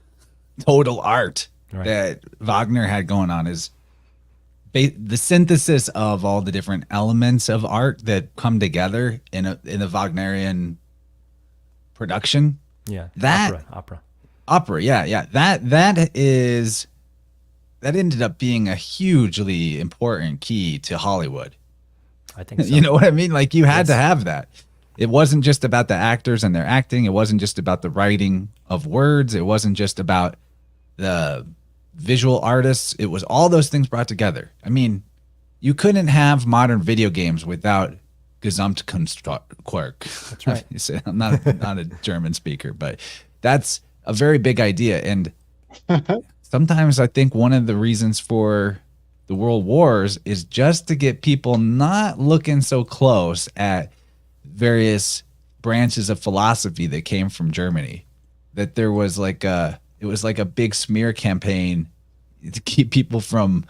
Speaker 1: total art,
Speaker 2: Right,
Speaker 1: that Wagner had going on is the synthesis of all the different elements of art that come together in a Wagnerian production.
Speaker 2: Yeah,
Speaker 1: That
Speaker 2: opera.
Speaker 1: Yeah. That ended up being a hugely important key to Hollywood.
Speaker 2: I think so.
Speaker 1: You know what I mean? Like, you had
Speaker 2: Yes.
Speaker 1: to have that. It wasn't just about the actors and their acting. It wasn't just about the writing of words. It wasn't just about the visual artists. It was all those things brought together. I mean, you couldn't have modern video games without Gesamtkunstwerk.
Speaker 2: That's right.
Speaker 1: I'm not a German speaker, but that's a very big idea. And sometimes I think one of the reasons for the world wars is just to get people not looking so close at various branches of philosophy that came from Germany. That there was it was like a big smear campaign to keep people from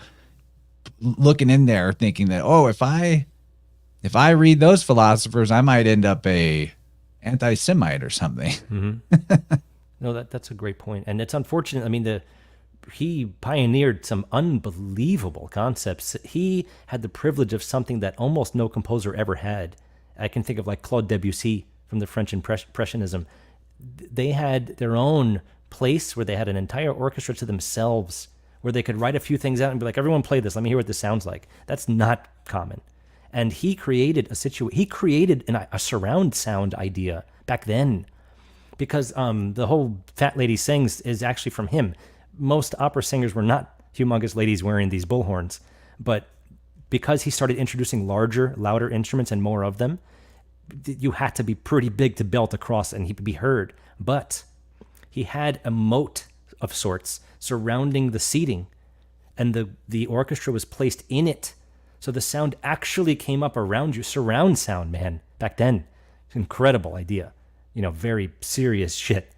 Speaker 1: looking in there thinking that, oh, if I read those philosophers, I might end up a anti-Semite or something.
Speaker 2: Mm-hmm. No, that's a great point. And it's unfortunate. I mean, he pioneered some unbelievable concepts. He had the privilege of something that almost no composer ever had. I can think of like Claude Debussy from the French Impressionism. They had their own place where they had an entire orchestra to themselves, where they could write a few things out and be like, everyone play this, let me hear what this sounds like. That's not common. And he created a surround sound idea back then, because the whole fat lady sings is actually from him. Most opera singers were not humongous ladies wearing these bullhorns, but because he started introducing larger, louder instruments and more of them, you had to be pretty big to belt across and he could be heard. But he had a moat of sorts surrounding the seating, and the orchestra was placed in it. So the sound actually came up around you. Surround sound, man, back then. Incredible idea. Very serious shit.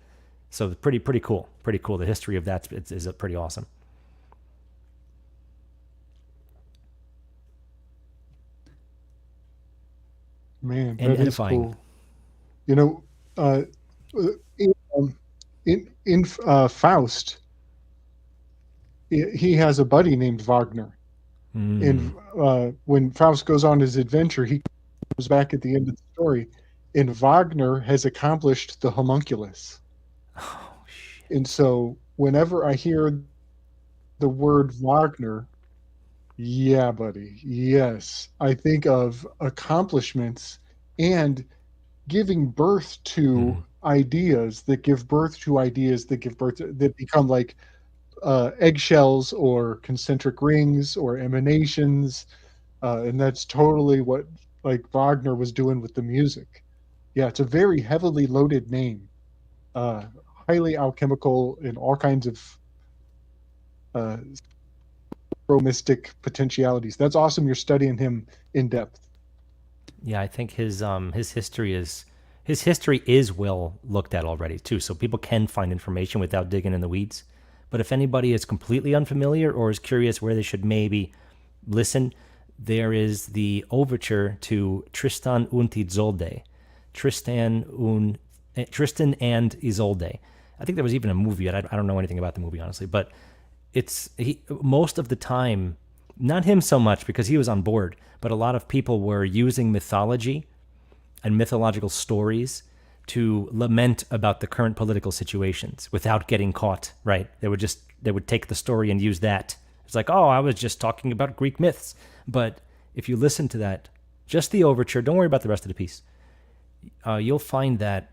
Speaker 2: So pretty cool. Pretty cool. The history of that is pretty awesome.
Speaker 3: Man,
Speaker 2: And
Speaker 3: that is
Speaker 2: edifying.
Speaker 3: cool. In Faust, he has a buddy named Wagner. And when Faust goes on his adventure, he comes back at the end of the story, and Wagner has accomplished the homunculus.
Speaker 2: Oh, shit.
Speaker 3: And so whenever I hear the word Wagner, yeah, buddy, yes, I think of accomplishments and giving birth to ideas that give birth to ideas that give birth to, that become like eggshells or concentric rings or emanations, and that's totally what like Wagner was doing with the music. Yeah, it's a very heavily loaded name, highly alchemical in all kinds of mystic potentialities. That's awesome. You're studying him in depth.
Speaker 2: Yeah, I think his history is well looked at already too, so people can find information without digging in the weeds. But if anybody is completely unfamiliar or is curious where they should maybe listen, there is the overture to Tristan und Isolde. Tristan and Isolde. I think there was even a movie. I don't know anything about the movie, honestly, but most of the time, not him so much because he was on board, but a lot of people were using mythology and mythological stories to lament about the current political situations without getting caught, right? They would take the story and use that. It's like, oh, I was just talking about Greek myths. But if you listen to that, just the overture, don't worry about the rest of the piece, you'll find that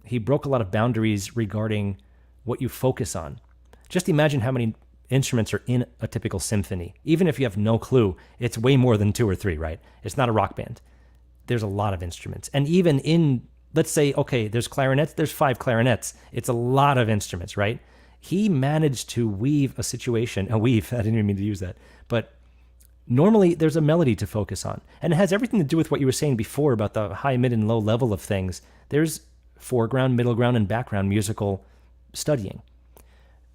Speaker 2: he broke a lot of boundaries regarding what you focus on. Just imagine how many instruments are in a typical symphony. Even if you have no clue, it's way more than 2 or 3, right? It's not a rock band. There's a lot of instruments. And even in, let's say, okay, there's clarinets, there's 5 clarinets. It's a lot of instruments, right? He managed to weave a situation, I didn't even mean to use that, but normally there's a melody to focus on. And it has everything to do with what you were saying before about the high, mid, and low level of things. There's foreground, middle ground, and background musical studying.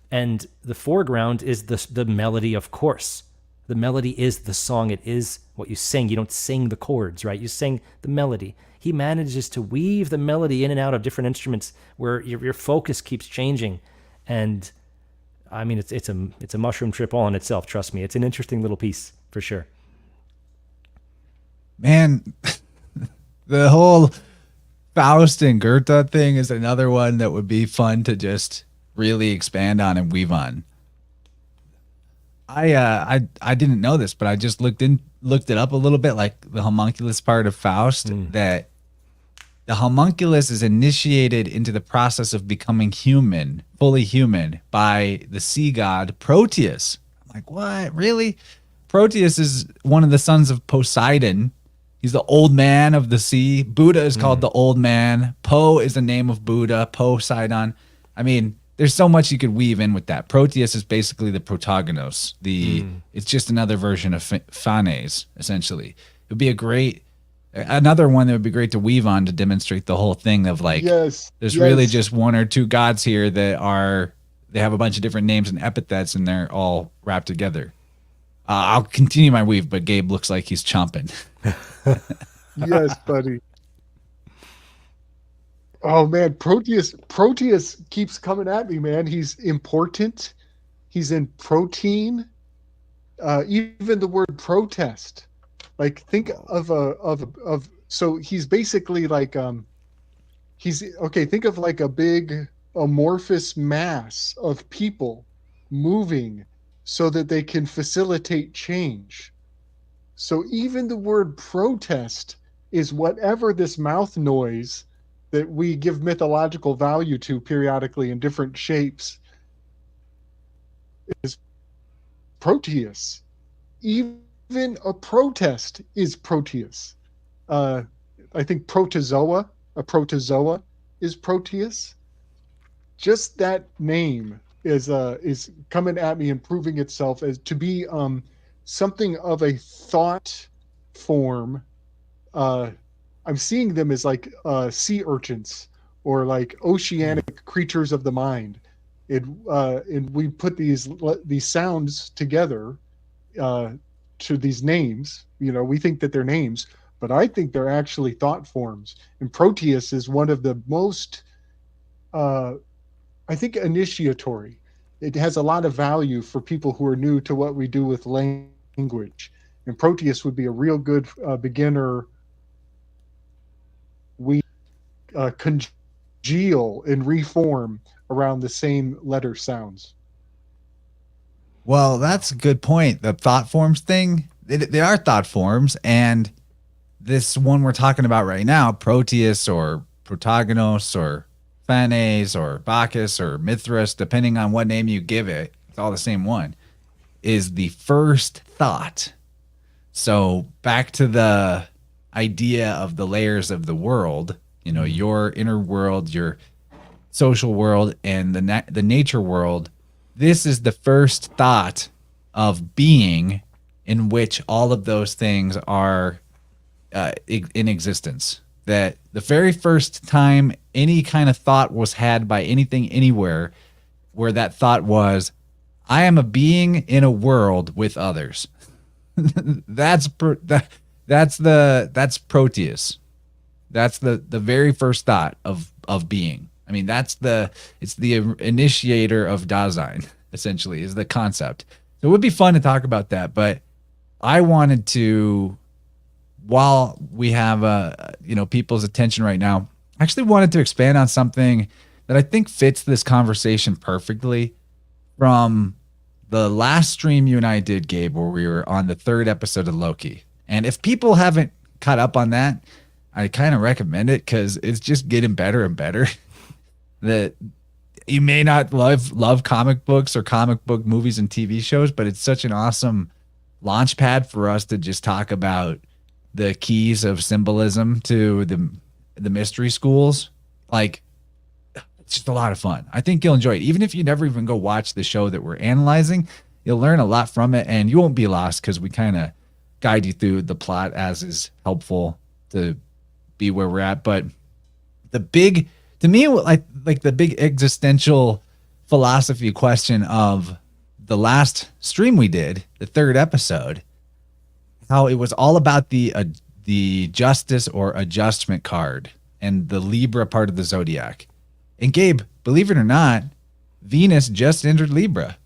Speaker 2: And the foreground is the melody, of course. The melody is the song. It is what you sing. You don't sing the chords, right? You sing the melody. He manages to weave the melody in and out of different instruments where your focus keeps changing. And I mean, it's a mushroom trip all in itself. Trust me. It's an interesting little piece for sure.
Speaker 1: Man, the whole Faust and Goethe thing is another one that would be fun to just really expand on and weave on. I didn't know this, but I just looked it up a little bit, like the homunculus part of Faust, that the homunculus is initiated into the process of becoming human, fully human, by the sea god Proteus. I'm like, what? Really? Proteus is one of the sons of Poseidon. He's the old man of the sea. Buddha is called the old man. Po is the name of Buddha, Poseidon. I mean, there's so much you could weave in with that. Proteus is basically the protagonist. It's just another version of Phanes, essentially. It would be another one that would be great to weave on to demonstrate the whole thing of like, there's really just 1 or 2 gods here that they have a bunch of different names and epithets and they're all wrapped together. I'll continue my weave, but Gabe looks like he's chomping.
Speaker 3: Yes, buddy. Oh man, Proteus keeps coming at me, man. He's important. He's in protein. Even the word protest. Like think of so he's basically like think of like a big amorphous mass of people moving so that they can facilitate change. So even the word protest is whatever this mouth noise that we give mythological value to periodically in different shapes is Proteus. Even a protest is Proteus. I think a protozoa is Proteus. Just that name is coming at me and proving itself as to be something of a thought form. I'm seeing them as like sea urchins or like oceanic creatures of the mind. And we put these sounds together to these names. You know, we think that they're names, but I think they're actually thought forms. And Proteus is one of the most, I think, initiatory. It has a lot of value for people who are new to what we do with language. And Proteus would be a real good beginner. We congeal and reform around the same letter sounds.
Speaker 1: Well, that's a good point. The thought forms thing, they are thought forms. And this one we're talking about right now, Proteus or Protagonos or Phanes or Bacchus or Mithras, depending on what name you give it, it's all the same one, is the first thought. So back to the idea of the layers of the world, you know, your inner world, your social world, and the nature world. This is the first thought of being in which all of those things are in existence. That the very first time any kind of thought was had by anything anywhere, where that thought was, I am a being in a world with others. that's Proteus. That's the very first thought of being. I mean, it's the initiator of Dasein, essentially, is the concept. So it would be fun to talk about that, but I wanted to, while we have people's attention right now, I actually wanted to expand on something that I think fits this conversation perfectly from the last stream you and I did, Gabe, where we were on the 3rd episode of Loki. And if people haven't caught up on that, I kind of recommend it because it's just getting better and better. That you may not love comic books or comic book movies and TV shows, but it's such an awesome launch pad for us to just talk about the keys of symbolism to the mystery schools. Like, it's just a lot of fun. I think you'll enjoy it. Even if you never even go watch the show that we're analyzing, you'll learn a lot from it, and you won't be lost because we kind of guide you through the plot as is helpful to be where we're at. But the big, to me, like the big existential philosophy question of the last stream we did, the 3rd episode, how it was all about the justice or adjustment card and the Libra part of the zodiac. And Gabe, believe it or not, Venus just entered Libra,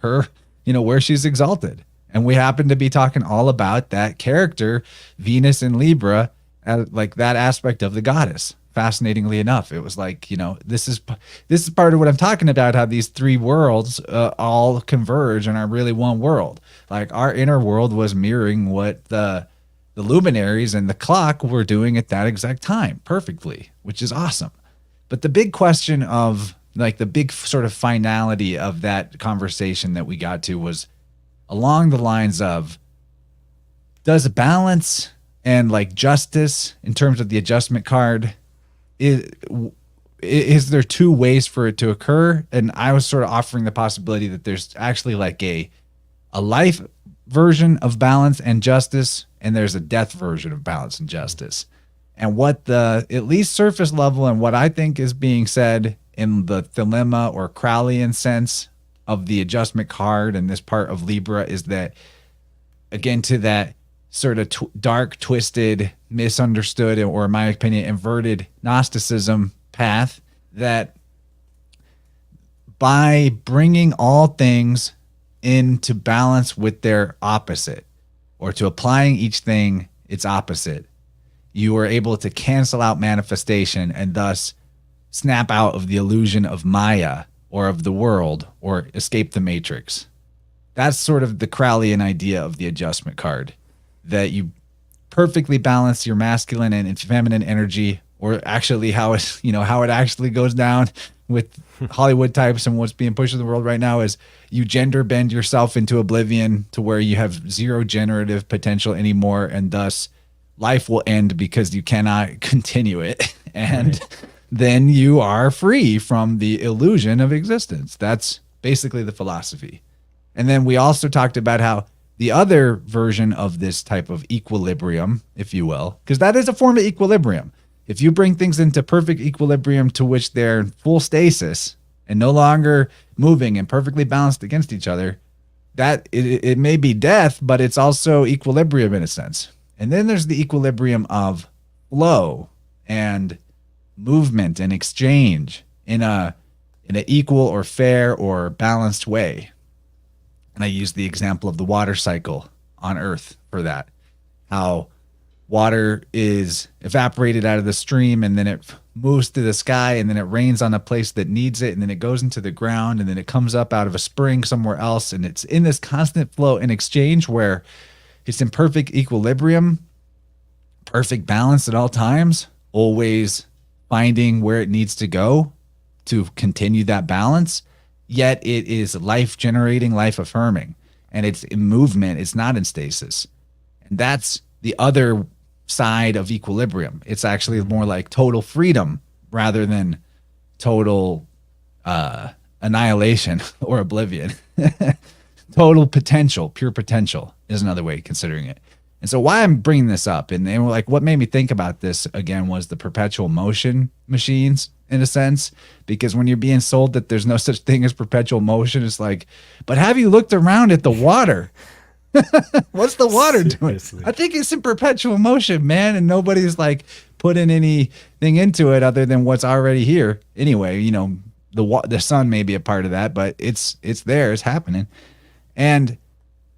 Speaker 1: where she's exalted. And we happen to be talking all about that character, Venus in Libra, like that aspect of the goddess. Fascinatingly enough, it was like, this is part of what I'm talking about, how these 3 worlds all converge and are really one world. Like, our inner world was mirroring what the luminaries and the clock were doing at that exact time perfectly, which is awesome. But the big question of, like, the big sort of finality of that conversation that we got to was along the lines of, does balance and like justice in terms of the adjustment card, is there 2 ways for it to occur? And I was sort of offering the possibility that there's actually like a life version of balance and justice, and there's a death version of balance and justice. And what the, at least surface level, and what I think is being said in the Thelema or Crowleyan sense of the adjustment card and this part of Libra, is that, again, to that sort of dark, twisted, misunderstood, or in my opinion, inverted Gnosticism path, that by bringing all things into balance with their opposite, or to applying each thing its opposite, you are able to cancel out manifestation and thus snap out of the illusion of Maya or of the world, or escape the matrix. That's sort of the Crowleyan idea of the adjustment card, that you perfectly balance your masculine and feminine energy, or actually how it actually goes down with Hollywood types and what's being pushed in the world right now is you gender bend yourself into oblivion to where you have 0 generative potential anymore, and thus life will end because you cannot continue it. And then you are free from the illusion of existence. That's basically the philosophy. And then we also talked about how the other version of this type of equilibrium, if you will, because that is a form of equilibrium. If you bring things into perfect equilibrium to which they're in full stasis and no longer moving and perfectly balanced against each other, that it may be death, but it's also equilibrium in a sense. And then there's the equilibrium of flow and movement and exchange in an equal or fair or balanced way. And I use the example of the water cycle on Earth for that. How water is evaporated out of the stream, and then it moves to the sky, and then it rains on a place that needs it, and then it goes into the ground, and then it comes up out of a spring somewhere else. And it's in this constant flow and exchange where it's in perfect equilibrium, perfect balance at all times, always finding where it needs to go to continue that balance. Yet it is life generating, life affirming, and it's in movement. It's not in stasis. And that's the other side of equilibrium. It's actually more like total freedom rather than total annihilation or oblivion. Total potential, pure potential is another way of considering it. And so why I'm bringing this up, and like what made me think about this again was the perpetual motion machines, in a sense, because when you're being sold that there's no such thing as perpetual motion, it's like, but have you looked around at the water? What's the water
Speaker 2: Seriously.
Speaker 1: doing? I think it's in perpetual motion, man, and nobody's like putting anything into it other than what's already here. Anyway, you know, the sun may be a part of that, but it's there, it's happening. And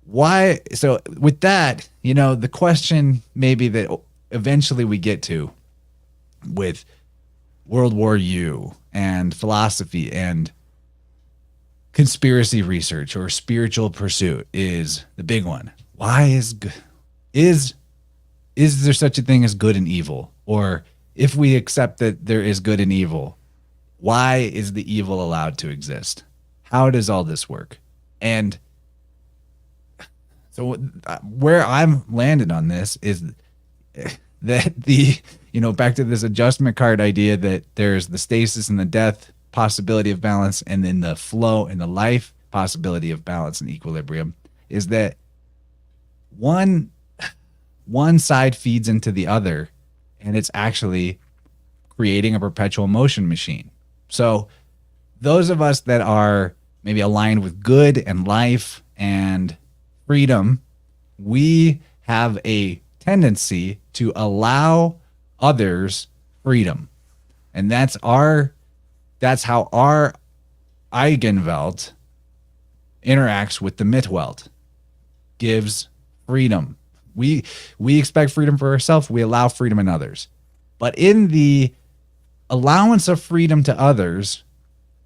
Speaker 1: why? So with that, you know, the question maybe that eventually we get to with World War U and philosophy and conspiracy research or spiritual pursuit is the big one. Why is there such a thing as good and evil? Or if we accept that there is good and evil, why is the evil allowed to exist? How does all this work? And so where I'm landed on this is that back to this adjustment card idea that there's the stasis and the death possibility of balance, and then the flow and the life possibility of balance and equilibrium, is that one side feeds into the other, and it's actually creating a perpetual motion machine. So those of us that are maybe aligned with good and life and freedom, we have a tendency to allow others freedom. And that's how our Eigenwelt interacts with the Mitwelt, gives freedom. We expect freedom for ourselves. We allow freedom in others. But in the allowance of freedom to others,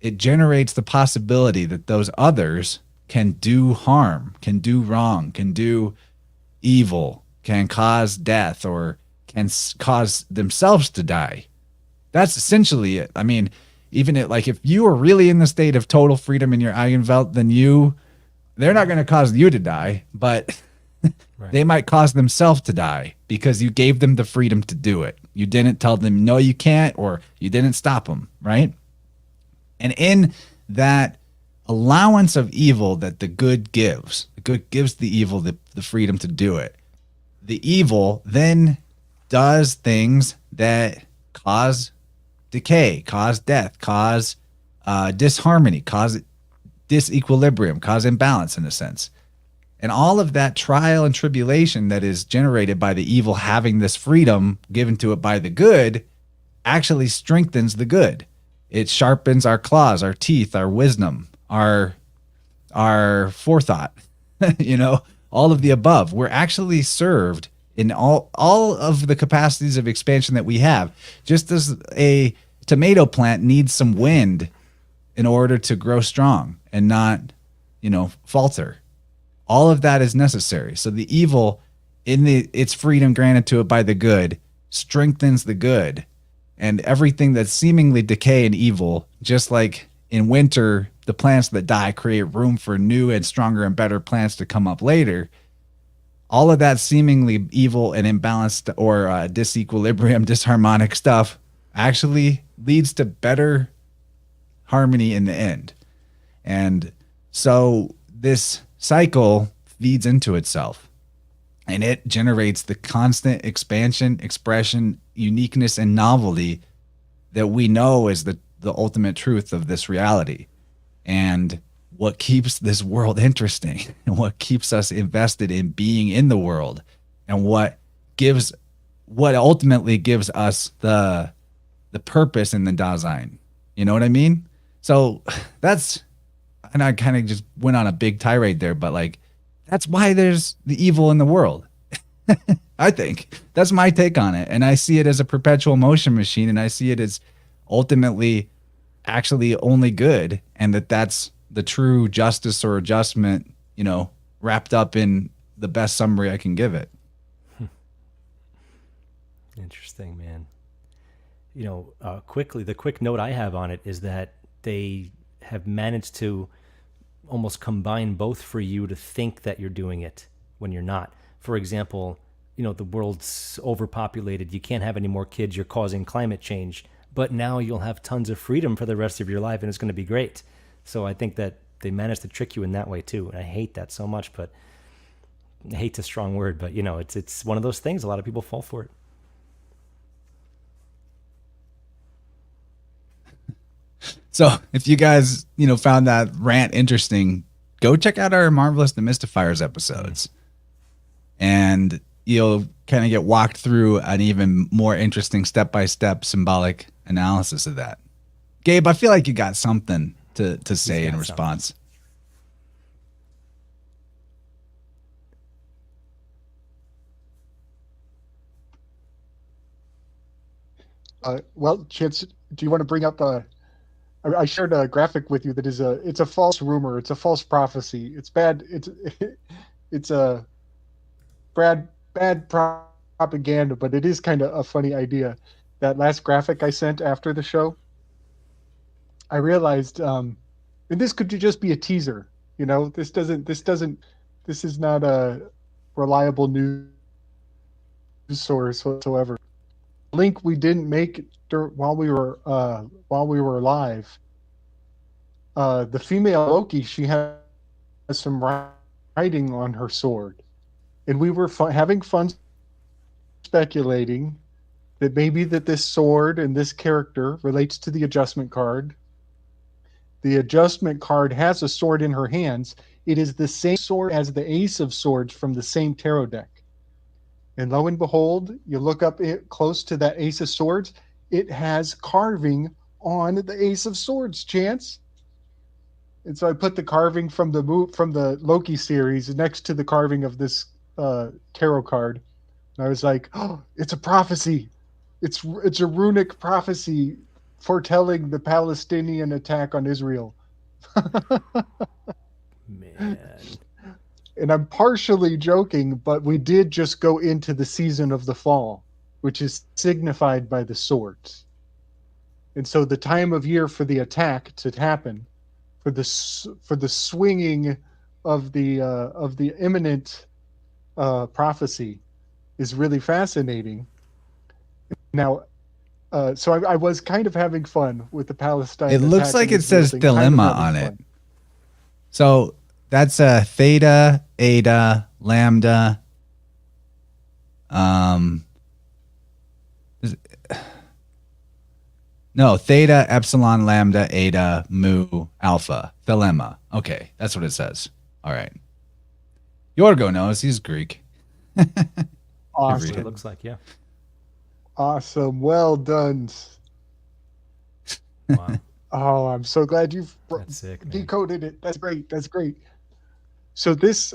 Speaker 1: it generates the possibility that those others can do harm, can do wrong, can do evil, can cause death, or can cause themselves to die. That's essentially it. I mean, even if you are really in the state of total freedom in your Eigenwelt, then they're not going to cause you to die, but right. They might cause themselves to die because you gave them the freedom to do it. You didn't tell them, no, you can't, or you didn't stop them, right? And in that allowance of evil that the good gives the evil the freedom to do it. The evil then does things that cause decay, cause death, cause disharmony, cause disequilibrium, cause imbalance in a sense. And all of that trial and tribulation that is generated by the evil having this freedom given to it by the good actually strengthens the good. It sharpens our claws, our teeth, our wisdom, our forethought, all of the above. We're actually served in all of the capacities of expansion that we have. Just as a tomato plant needs some wind in order to grow strong and not, falter. All of that is necessary. So the evil, in its freedom granted to it by the good, strengthens the good. And everything that's seemingly decay and evil, just like in winter, the plants that die create room for new and stronger and better plants to come up later. All of that seemingly evil and imbalanced or disequilibrium, disharmonic stuff actually leads to better harmony in the end. And so this cycle feeds into itself, and it generates the constant expansion, expression, uniqueness, and novelty that we know is the ultimate truth of this reality. And what keeps this world interesting and what keeps us invested in being in the world, and what ultimately gives us the purpose in the Dasein. You know what I mean? So and I kind of just went on a big tirade there, but that's why there's the evil in the world. I think that's my take on it. And I see it as a perpetual motion machine, and I see it as ultimately actually only good, and that's the true justice or adjustment, wrapped up in the best summary I can give it.
Speaker 2: Interesting, man. The quick note I have on it is that they have managed to almost combine both for you to think that you're doing it when you're not. For example, the world's overpopulated. You can't have any more kids. You're causing climate change. But now you'll have tons of freedom for the rest of your life, and it's going to be great. So I think that they managed to trick you in that way too. And I hate that so much, but hate's a strong word. But, it's one of those things. A lot of people fall for it.
Speaker 1: So if you guys, found that rant interesting, go check out our Marvelous Demystifiers episodes. and you'll kind of get walked through an even more interesting step-by-step symbolic analysis of that. Gabe, I feel like you got something to say in response.
Speaker 3: Well, Chance, do you want to bring up I shared a graphic with you that is it's a false rumor, it's a false prophecy, it's bad, it's a bad propaganda, but it is kind of a funny idea. That last graphic I sent after the show, I realized, and this could just be a teaser. This is not a reliable news source whatsoever. Link we didn't make while we were live. The female Loki, she has some writing on her sword, and we were having fun speculating that maybe that this sword and this character relates to the adjustment card. The adjustment card has a sword in her hands. It is the same sword as the Ace of Swords from the same tarot deck. And lo and behold, you look up close to that Ace of Swords, it has carving on the Ace of Swords, Chance. And so I put the carving from the Loki series next to the carving of this tarot card. And I was like, oh, it's a prophecy. It's a runic prophecy foretelling the Palestinian attack on Israel.
Speaker 2: Man.
Speaker 3: And I'm partially joking, but we did just go into the season of the fall, which is signified by the swords. And so the time of year for the attack to happen, for the swinging of the imminent prophecy, is really fascinating. Now, so I was kind of having fun with the Palestine.
Speaker 1: It looks like it says dilemma on it. So that's a theta, eta, lambda. No, theta, epsilon, lambda, eta, mu, alpha, dilemma. Okay, that's what it says. All right. Yorgo knows. He's Greek.
Speaker 3: Awesome.
Speaker 2: It looks like, yeah.
Speaker 3: Awesome. Well done.
Speaker 2: Wow.
Speaker 3: Oh, I'm so glad you've
Speaker 2: decoded
Speaker 3: it. That's great. That's great. So this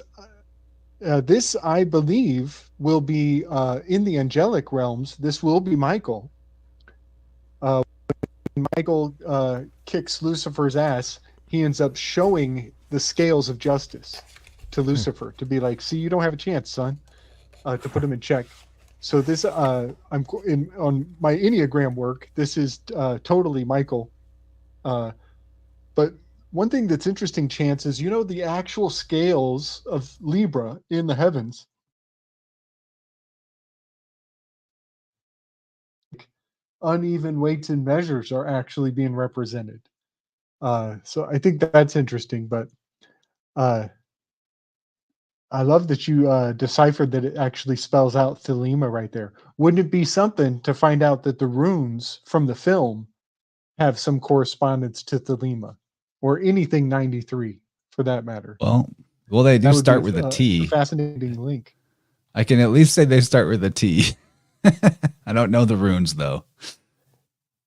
Speaker 3: I believe will be in the angelic realms. This will be Michael. When Michael kicks Lucifer's ass, he ends up showing the scales of justice to Lucifer to be like, see, you don't have a chance, son, to put him in check. So this, on my Enneagram work, this is totally Michael. But one thing that's interesting, Chance, is the actual scales of Libra in the heavens. Uneven weights and measures are actually being represented. So I think that's interesting, but I love that you deciphered that it actually spells out Thelema right there. Wouldn't it be something to find out that the runes from the film have some correspondence to Thelema or anything 93 for that matter?
Speaker 1: Well, they do start with a T.
Speaker 3: A fascinating link.
Speaker 1: I can at least say they start with a T. I don't know the runes though.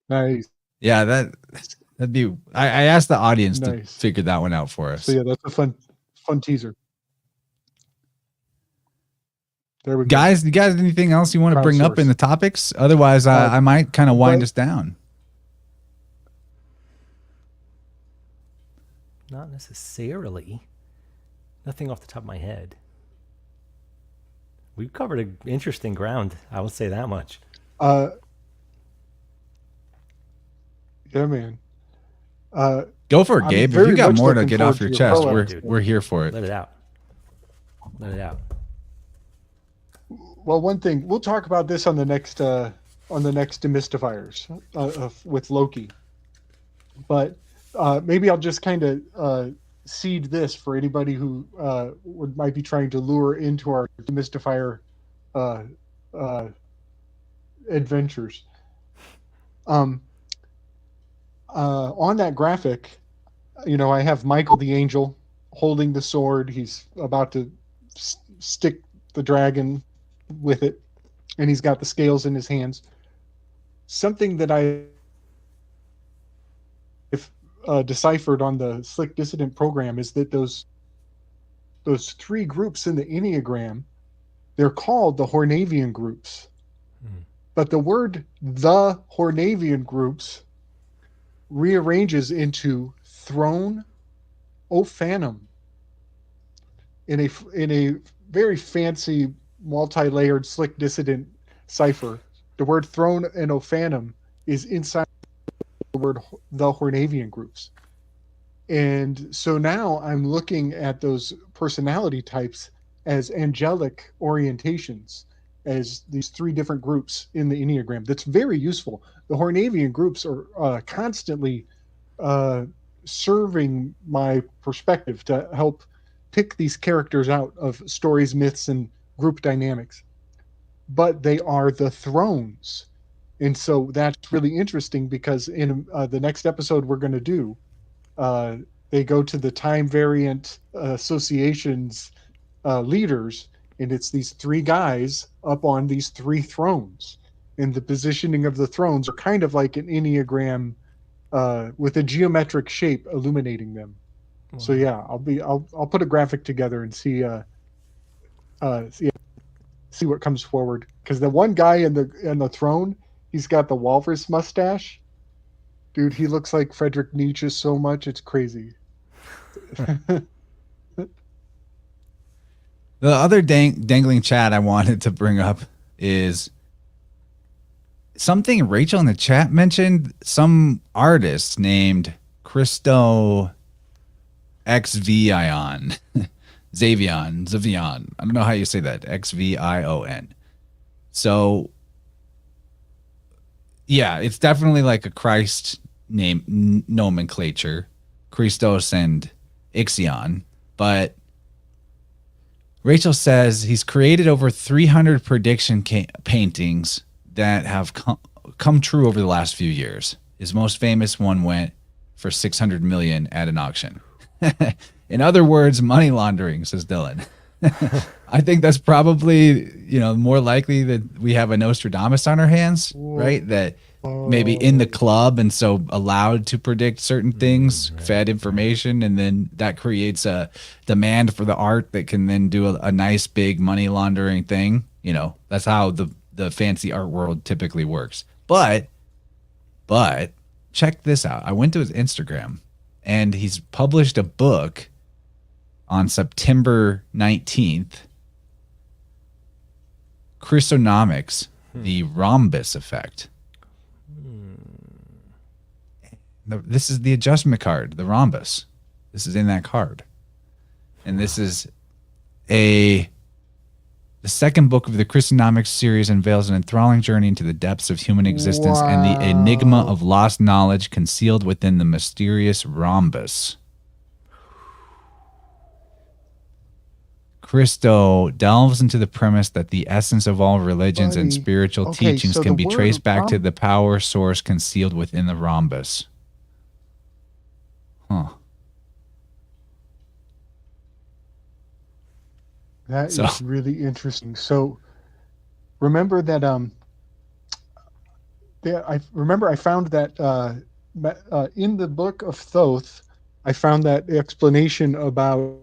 Speaker 3: Nice.
Speaker 1: Yeah, that'd be. I asked the audience to figure that one out for us.
Speaker 3: So yeah, that's a fun teaser. There we go.
Speaker 1: Guys, you guys, anything else you want to bring up in the topics? Otherwise, I might kind of wind us down.
Speaker 2: Not necessarily. Nothing off the top of my head. We've covered an interesting ground. I will say that much.
Speaker 3: Yeah, man.
Speaker 1: Go for it, Gabe. If you got more to get off your chest, we're here for it.
Speaker 2: Let it out. Let it out.
Speaker 3: Well, one thing we'll talk about this on the next Demystifiers with Loki, but maybe I'll just kind of seed this for anybody who might be trying to lure into our Demystifier adventures. On that graphic, I have Michael the angel holding the sword. He's about to stick the dragon with it, and he's got the scales in his hands. Something that I've deciphered on the Slick Dissident program is that those three groups in the Enneagram, they're called the Hornavian groups. But the word the Hornavian groups rearranges into throne, Ophanum, in a very fancy, multi-layered Slick Dissident cipher. The word throne and Ophanum is inside the word the Hornavian groups. And so now I'm looking at those personality types as angelic orientations, as these three different groups in the Enneagram. That's very useful. The Hornavian groups are constantly serving my perspective to help pick these characters out of stories, myths, and group dynamics. But they are the thrones. And so that's really interesting because in the next episode we're going to do, they go to the time variant associations leaders, and it's these three guys up on these three thrones. And the positioning of the thrones are kind of like an Enneagram with a geometric shape illuminating them. Wow. So yeah, I'll put a graphic together and see what comes forward. Because the one guy in the throne, he's got the walrus mustache. Dude, he looks like Friedrich Nietzsche so much, it's crazy.
Speaker 1: The other dangling chat I wanted to bring up is something Rachel in the chat mentioned. Some artist named Christo Xvion. Xavion. I don't know how you say that. Xvion. So, yeah, it's definitely like a Christ name nomenclature, Christos and Ixion. But Rachel says he's created over 300 prediction paintings that have come true over the last few years. His most famous one went for $600 million at an auction. In other words, money laundering, says Dylan. I think that's probably, more likely that we have a Nostradamus on our hands, right? That maybe in the club and so allowed to predict certain things, fed information, and then that creates a demand for the art that can then do a nice big money laundering thing. That's how the fancy art world typically works. But check this out. I went to his Instagram and he's published a book on September 19th, Chrysonomics, the rhombus effect. This is the adjustment card, the rhombus. This is in that card. And this is the second book of the Chrysonomics series, unveils an enthralling journey into the depths of human existence and the enigma of lost knowledge concealed within the mysterious rhombus. Christo delves into the premise that the essence of all religions and spiritual teachings can be traced back to the power source concealed within the rhombus. Huh.
Speaker 3: That is really interesting. So remember that I found that in the book of Thoth, I found that explanation about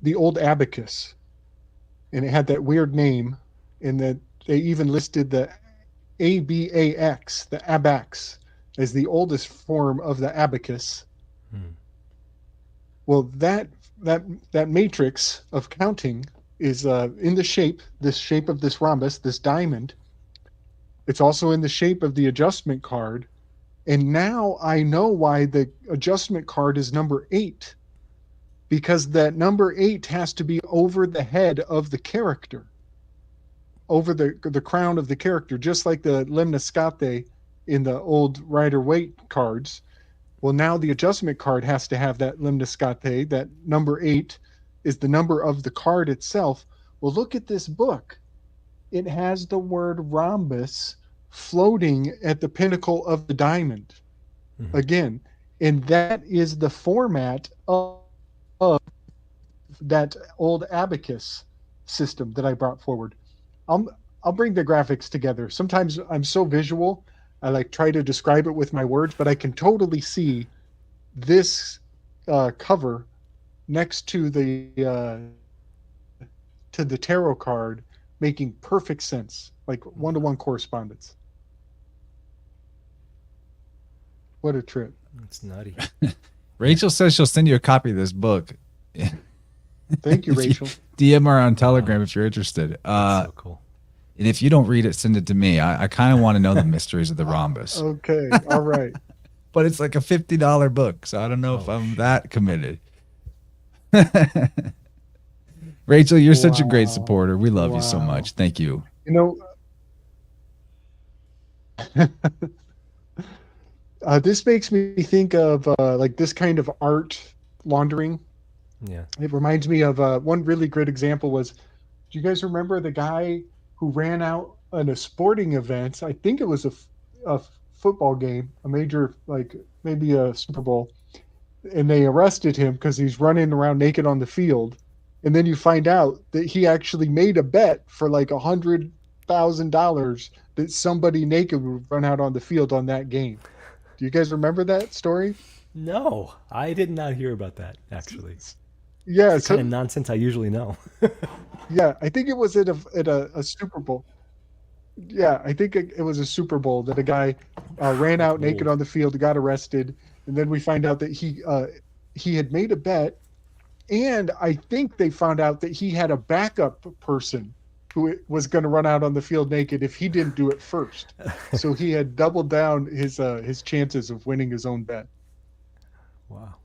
Speaker 3: the old abacus, and it had that weird name, and that they even listed the ABAX, the abax, as the oldest form of the abacus. Well, that matrix of counting is in the shape of this rhombus, this diamond. It's also in the shape of the adjustment card, and now I know why the adjustment card is number 8. Because that number 8 has to be over the head of the character, over the crown of the character, just like the lemniscate in the old Rider-Waite cards. Well, now the adjustment card has to have that lemniscate. That number 8 is the number of the card itself. Well, look at this book. It has the word rhombus floating at the pinnacle of the diamond. Again, and that is the format of that old abacus system that I brought forward. I'll bring the graphics together. Sometimes I'm so visual, I like try to describe it with my words, but I can totally see this cover next to the tarot card making perfect sense, like one-to-one correspondence. What a trip.
Speaker 2: It's nutty.
Speaker 1: Rachel says she'll send you a copy of this book.
Speaker 3: Thank you, Rachel.
Speaker 1: DM her on Telegram if you're interested.
Speaker 2: That's so cool.
Speaker 1: And if you don't read it, send it to me. I kind of want to know the mysteries of the rhombus.
Speaker 3: Okay, all right.
Speaker 1: But it's like a $50 book, so I don't know if I'm that committed. Rachel, you're such a great supporter. We love you so much. Thank you.
Speaker 3: You know, this makes me think of like this kind of art laundering.
Speaker 2: Yeah.
Speaker 3: It reminds me of one really great example was, do you guys remember the guy who ran out in a sporting event? I think it was a football game, a major, like maybe a Super Bowl, and they arrested him because he's running around naked on the field. And then you find out that he actually made a bet for like $100,000 that somebody naked would run out on the field on that game. Do you guys remember that story?
Speaker 2: No, I did not hear about that, actually.
Speaker 3: Yeah,
Speaker 2: it's kind of nonsense I usually know.
Speaker 3: Yeah, I think it was at a Super Bowl. Yeah, I think it was a Super Bowl that a guy ran out naked on the field, got arrested, and then we find out that he had made a bet, and I think they found out that he had a backup person who was going to run out on the field naked if he didn't do it first. So he had doubled down his chances of winning his own bet.
Speaker 2: Wow.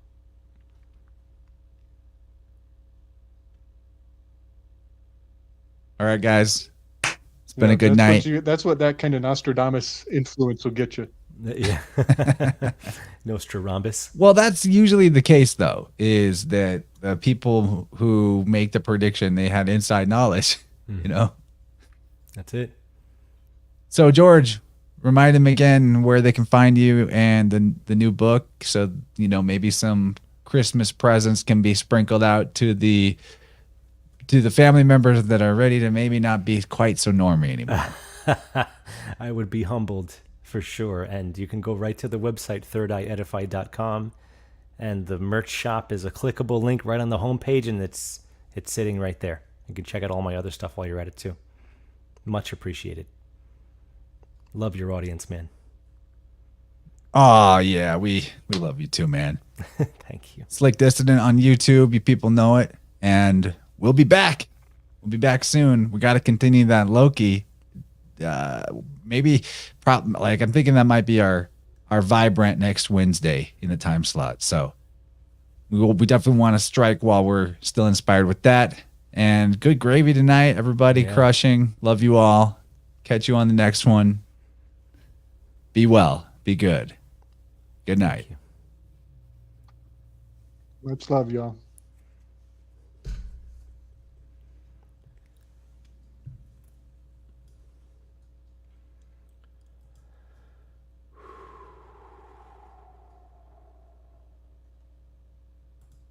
Speaker 1: All right, guys. It's been a good night.
Speaker 3: That's what that kind of Nostradamus influence will get you.
Speaker 2: Yeah. Nostradamus.
Speaker 1: Well, that's usually the case, though, is that the people who make the prediction, they had inside knowledge, you know?
Speaker 2: That's it.
Speaker 1: So, George, remind them again where they can find you and the new book. So, you know, maybe some Christmas presents can be sprinkled out to the family members that are ready to maybe not be quite so normy anymore.
Speaker 2: I would be humbled for sure. And you can go right to the website, thirdeyedify.com. And the merch shop is a clickable link right on the homepage, and it's sitting right there. You can check out all my other stuff while you're at it too. Much appreciated. Love your audience, man.
Speaker 1: Oh, yeah, we love you too, man.
Speaker 2: Thank you.
Speaker 1: It's like Dissident on YouTube. You people know it. And we'll be back. We'll be back soon. We got to continue that Loki. Maybe, like, I'm thinking that might be our Vibrant next Wednesday in the time slot. So we definitely want to strike while we're still inspired with that. And good gravy tonight, everybody. Yeah. Crushing. Love you all. Catch you on the next one. Be well. Be good. Good night.
Speaker 3: Much love, y'all.